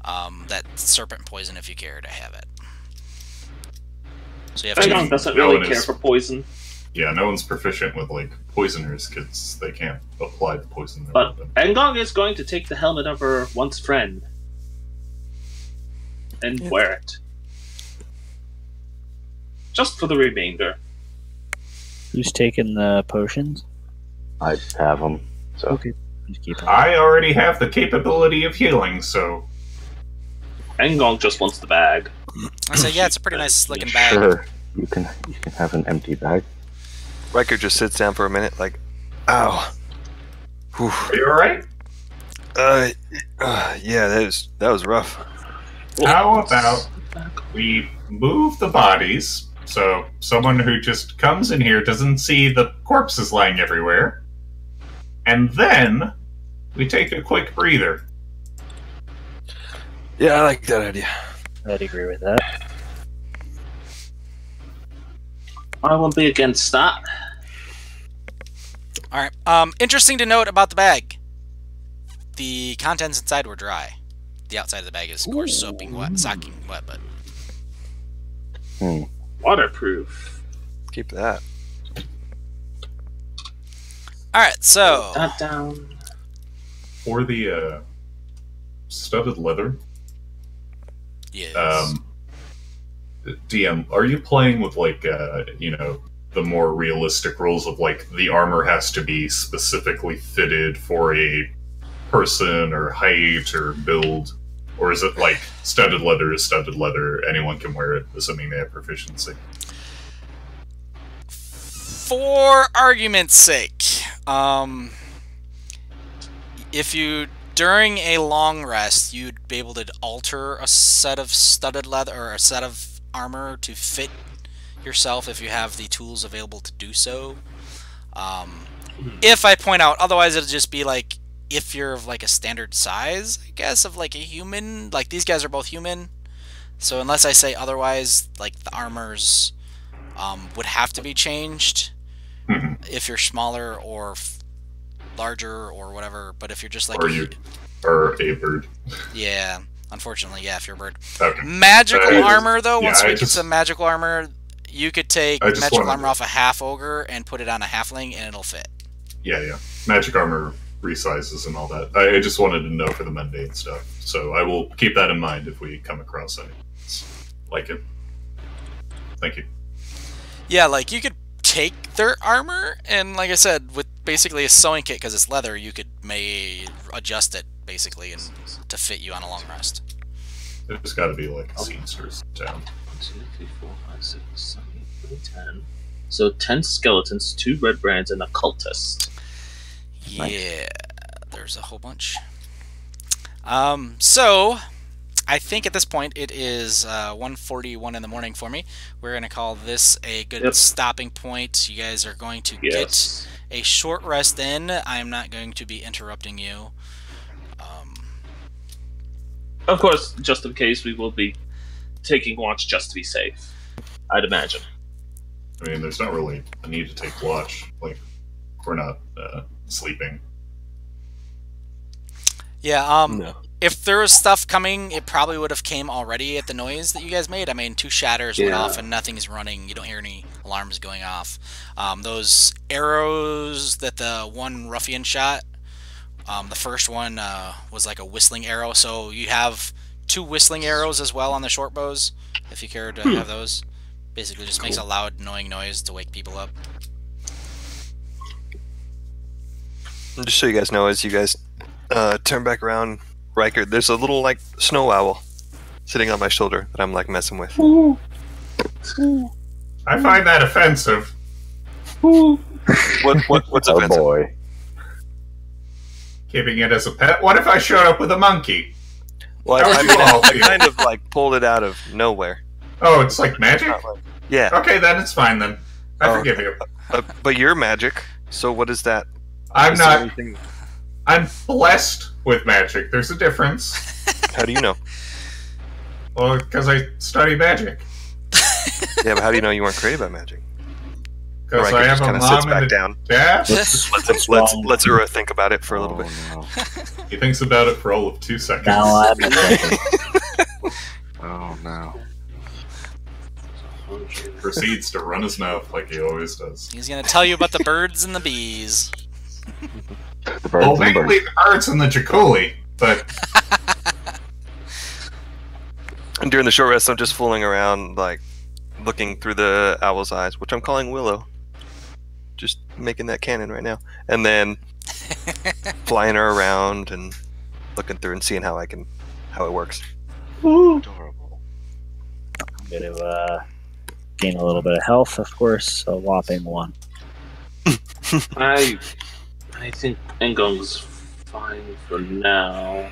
that serpent poison if you care to have it. So you have Engong doesn't really care for poison. Yeah, no one's proficient with like poisoners because they can't apply the poison. But Engong is going to take the helmet of her once friend and wear it. Just for the remainder. Who's taking the potions? I have them. So. Okay. Just keep them. I already have the capability of healing, so. Engong just wants the bag. I say, yeah, it's a pretty nice looking bag. Sure, you can have an empty bag. Riker just sits down for a minute, like, ow. Whew. Are you alright? Yeah, that was rough. How about we move the bodies so someone who just comes in here doesn't see the corpses lying everywhere, and then we take a quick breather. Yeah, I like that idea. I'd agree with that. I won't be against that. Alright. Interesting to note about the bag. The contents inside were dry. The outside of the bag is, of course, soaking wet, but... Waterproof. Keep that. Alright, so... Put that down. For the studded leather, Yes. DM, are you playing with like the more realistic rules of like the armor has to be specifically fitted for a person or height or build, or is it like studded leather is studded leather, anyone can wear it assuming they have proficiency? For argument's sake, if you during a long rest you'd be able to alter a set of studded leather or a set of armor to fit yourself if you have the tools available to do so. If I point out, otherwise it'll just be like if you're of like a standard size, I guess, of like a human. Like these guys are both human, so unless I say otherwise, like the armors would have to be changed if you're smaller or larger or whatever. But if you're just like or a bird. Yeah, unfortunately, yeah, if you're a bird. Okay. Magical armor, though, yeah, once we get some magical armor, you could take magical armor off a half ogre and put it on a halfling, and it'll fit. Yeah. Magic armor resizes and all that. I just wanted to know for the mundane stuff, so I will keep that in mind if we come across any like it. Thank you. Yeah, like you could take their armor, and like I said, with basically a sewing kit, because it's leather, you could adjust it basically and to fit you on a long rest. There's got to be like a seamstress town. 1, 2, 3, 4, 5, 6, 7, 8, 9, 10. So 10 skeletons, 2 red brands, and a cultist. Yeah, there's a whole bunch. So I think at this point it is 1:41 in the morning for me. We're going to call this a good stopping point. You guys are going to get a short rest in. I'm not going to be interrupting you. Of course, just in case, we will be taking watch just to be safe, I'd imagine. I mean, there's not really a need to take watch. Like, we're not sleeping. Yeah, No. If there was stuff coming, it probably would have came already at the noise that you guys made. I mean, 2 shatters went off and nothing's running. You don't hear any alarms going off. Those arrows that the one ruffian shot, the first one was like a whistling arrow. So you have 2 whistling arrows as well on the short bows, if you care to have those. Basically just makes a loud, annoying noise to wake people up. And just so you guys know, as you guys turn back around, Riker, there's a little like snow owl sitting on my shoulder that I'm like messing with. I find that offensive. What's Oh offensive? boy. Keeping it as a pet? What if I showed up with a monkey? Well, How would you all I feel? kind of like pulled it out of nowhere. Oh, it's like magic? Not like- yeah, Okay, then it's fine then. I forgive you. but you're magic. So what is that? I'm Is there not. anything- I'm blessed with magic. There's a difference. How do you know? Well, because I study magic. Yeah, but how do you know you weren't created by magic? Because I have a mom and a dad. Let's Ura think about it for a little bit. No. He thinks about it for all of 2 seconds. Now I'm thinking. Oh no. Proceeds to run his mouth like he always does. He's gonna tell you about the birds and the bees. The birds Well, and the mainly birds. the birds and the Jaculi, but And during the short rest, I'm just fooling around, like looking through the owl's eyes, which I'm calling Willow. Just making that canon right now, and then flying her around and looking through and seeing how it works. Adorable. I'm going to gain a little bit of health, of course, a whopping 1. I think Engong's fine for now.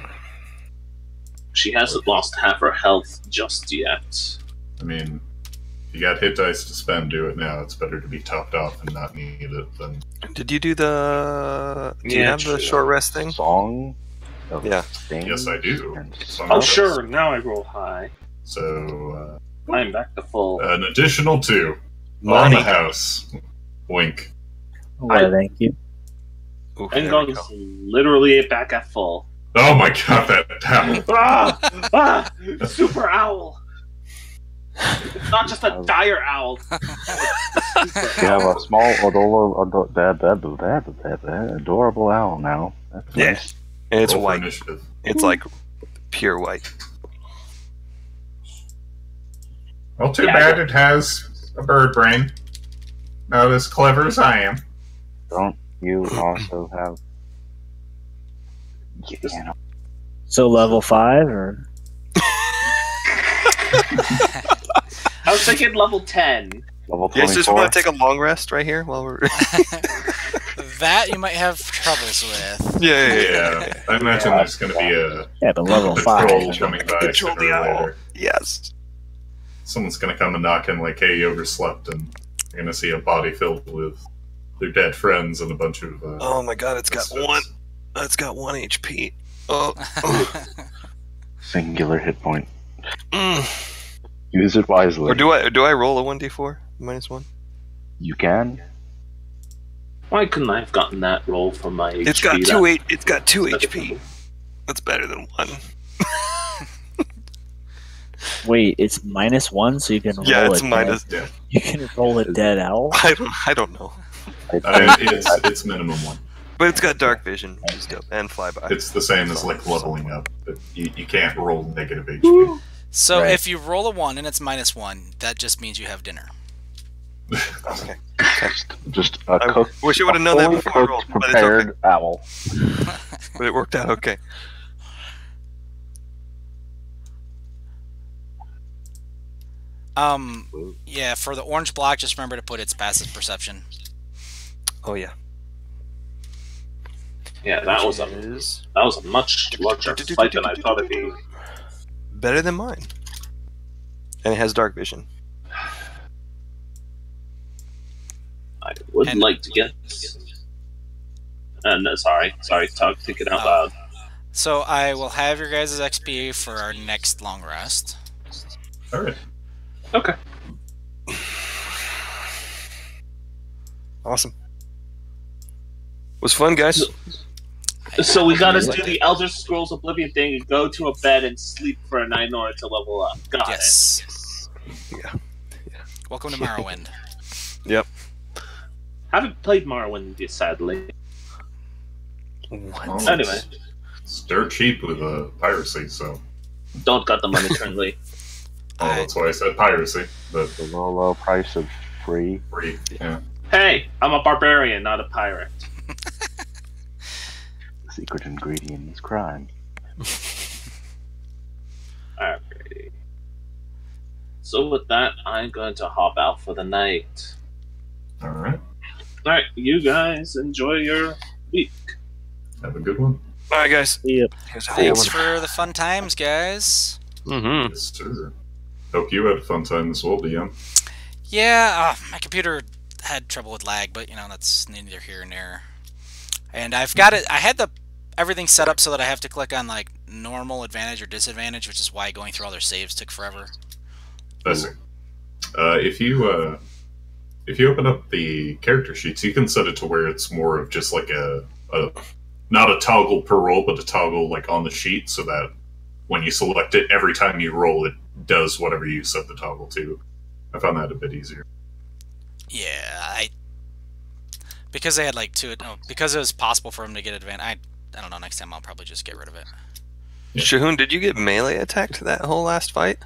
She hasn't lost half her health just yet. I mean, you got hit dice to spend, do it now. It's better to be topped off and not need it than... Did you do the? Do you Yeah, have the true. short rest thing? Song? Of Yeah. things Yes, I do. and Song Oh, of sure, now I roll high. So, I'm back to full. an additional 2 on Money. the house. Wink. Why, thank you. Oof, there we Engong's go. literally back at full. Oh my god, that owl. Super owl! It's not just a dire owl. You have a small, adorable owl now. That's Yeah. nice. And it's Roll for white. initiative. It's like pure white. Well, too Yeah, bad it has a bird brain. Not as clever as I am. Don't you also have... You know, So level 5, or I was thinking level 10. level You guys 24? just want to take a long rest right here while we're. That you might have troubles with. yeah. I imagine there's going to be a yeah, but level patrol 5. coming by Control sooner the or owl. later. Yes. Someone's going to come and knock in like, hey, you overslept, and you're going to see a body filled with their dead friends and a bunch of... Oh my god, it's got misfits. 1. It's got 1 HP. Oh. Singular hit point. Mm. Use it wisely. Or do I roll a 1d4 -1? You can. Why couldn't I have gotten that roll from my HP? It's got It's got 2 That's HP. That's better than 1. Wait, it's -1, so you can roll Yeah, it's a minus. Dead, you can roll a dead owl? I don't know. It's minimum 1. But it's got dark vision, which is dope, and flyby. It's the same as like leveling up, but you can't roll negative HP. So Right. if you roll a 1 and it's -1, that just means you have dinner. Okay. Just a I cooked, wish I would've known that fully before I rolled, cooked, but it's okay. prepared owl. But it worked out okay. Yeah, for the orange block, just remember to put its passive perception. Oh yeah. Yeah, that was a much larger fight than I thought it'd be. Better than mine. And it has dark vision. I would And- like to get. No, sorry, thinking out loud. So I will have your guys' XP for our next long rest. Alright. Okay. Awesome. Was fun, guys. So we gotta do the Elder Scrolls Oblivion thing and go to a bed and sleep for a night in order to level up. Got it. Yes. Yeah. Welcome to Morrowind. Yep. Haven't played Morrowind yet, sadly. What? Well, Anyway, it's dirt cheap with piracy, so... don't got the money currently. Well, that's why I said piracy, but The low price of free. free. Yeah. Hey, I'm a barbarian, not a pirate. The secret ingredient is crime. Alrighty. So with that, I'm going to hop out for the night. Alright. Alright, you guys enjoy your week. Have a good one. All right, guys. Yep. Here's a Thanks for the fun times, guys. Mm-hmm. Yes, sir. Hope you had a fun time as well, DM. Yeah, my computer had trouble with lag, but you know that's neither here nor there. And I've got it. I had the everything's set up so that I have to click on like normal, advantage, or disadvantage, which is why going through all their saves took forever. I see. If you open up the character sheets, you can set it to where it's more of just like a not a toggle per roll, but a toggle like on the sheet, so that when you select it, every time you roll, it does whatever you set the toggle to. I found that a bit easier. Yeah, because they had like because it was possible for him to get advantage. I don't know. Next time I'll probably just get rid of it. Yeah. Shahoon, did you get melee attacked that whole last fight?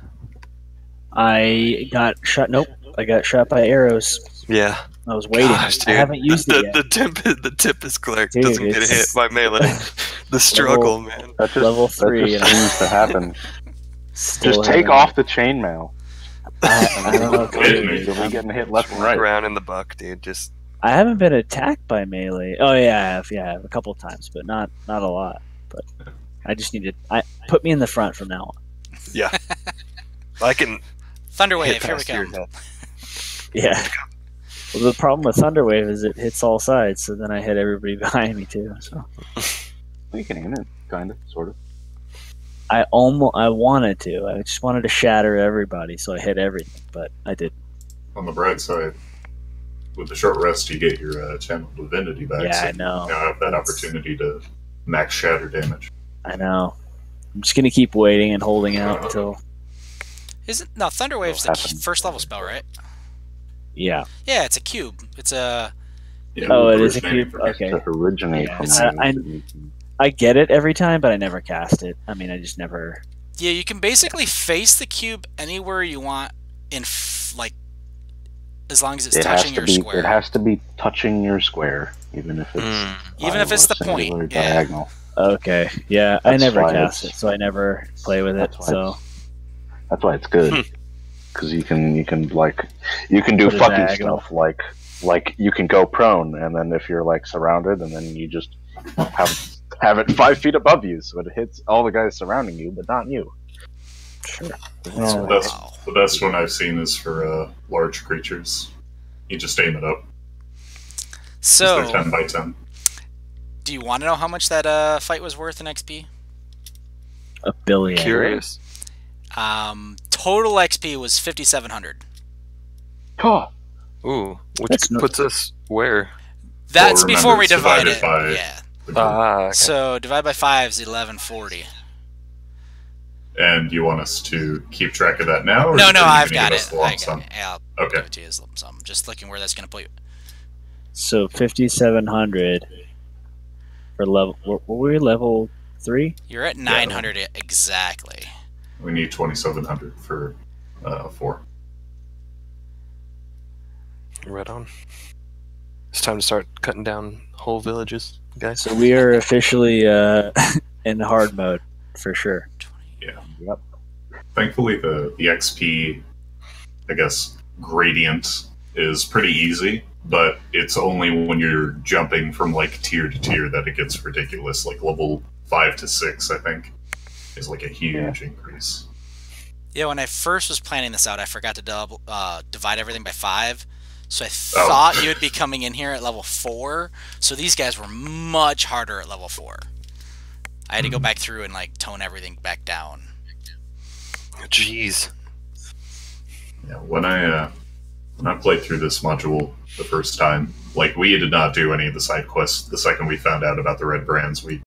I got shot. Nope, I got shot by arrows. Yeah. I was waiting. Gosh, dude. I haven't used it yet. The tip is clerk Dude, doesn't get hit by melee. The struggle, man. That just, Level 3, that just seems to happen. Still Just take haven't- off the chainmail. I don't know. If Wait a minute. You'll be getting hit left and right. Around in the buck, dude. Just I haven't been attacked by melee. Oh yeah, I have. Yeah, I have a couple of times, but not a lot. But I just need to. Put me in the front from now on. yeah. I can Thunderwave, hit here we past your come. head. Yeah. Well, the problem with Thunderwave is it hits all sides, so then I hit everybody behind me too. So You can aim it, kind of, sort of. I wanted to. I just wanted to shatter everybody, so I hit everything, but I didn't. On the bright side, with the short rest, you get your channel divinity back. Yeah, so I know. You now have that opportunity to max shatter damage. I know. I'm just gonna keep waiting and holding out until. Thunderwave's the first level spell, right? Yeah. Yeah, it's a cube. It's a Yeah, Oh, it is a originating cube. from- Okay. To originate Yeah, from it's- that. I get it every time, but I never cast it. I mean, I just never. yeah. You can basically face the cube anywhere you want like as long as it's touching your square. It has to be touching your square, even if it's Even if it's the point, singular yeah. diagonal. Okay. Yeah, I That's never why cast it's- it, so I never play with it. That's why So That's why it's good, because you can do Put a fucking diagonal. stuff like you can go prone, and then if you're like surrounded, and then you just have it 5 feet above you, so it hits all the guys surrounding you, but not you. sure. So the best one I've seen is for large creatures. You just aim it up. 'Cause they're So, 10 by 10. do you want to know how much that fight was worth in XP? A billion. Curious. Total XP was 5,700. Oh, Ooh, which That's not- puts us where? That's Well, before remember, we it's divide divided it. by- Yeah. Okay. So divide by 5 is 1140. And you want us to keep track of that now? Or No, are you I've gonna got give it. us the lump I got sum? it. Yeah, I'll Okay. give it to you as lump sum. Just looking where that's going to put you. So 5,700 for level. What were we, level 3? You're at 900 exactly. We need 2,700 for 4. Right on. It's time to start cutting down whole villages, guys. So we are officially in hard mode for sure. yep. Thankfully, the XP, I guess, gradient is pretty easy, but it's only when you're jumping from like tier to tier that it gets ridiculous. Like level 5 to 6, I think, is like a huge increase. Yeah, when I first was planning this out, I forgot to divide everything by 5. So I thought you would be coming in here at level 4. So these guys were much harder at level 4. I had to go back through and like tone everything back down. Jeez. Yeah, when I played through this module the first time, like we did not do any of the side quests. The second we found out about the red brands, we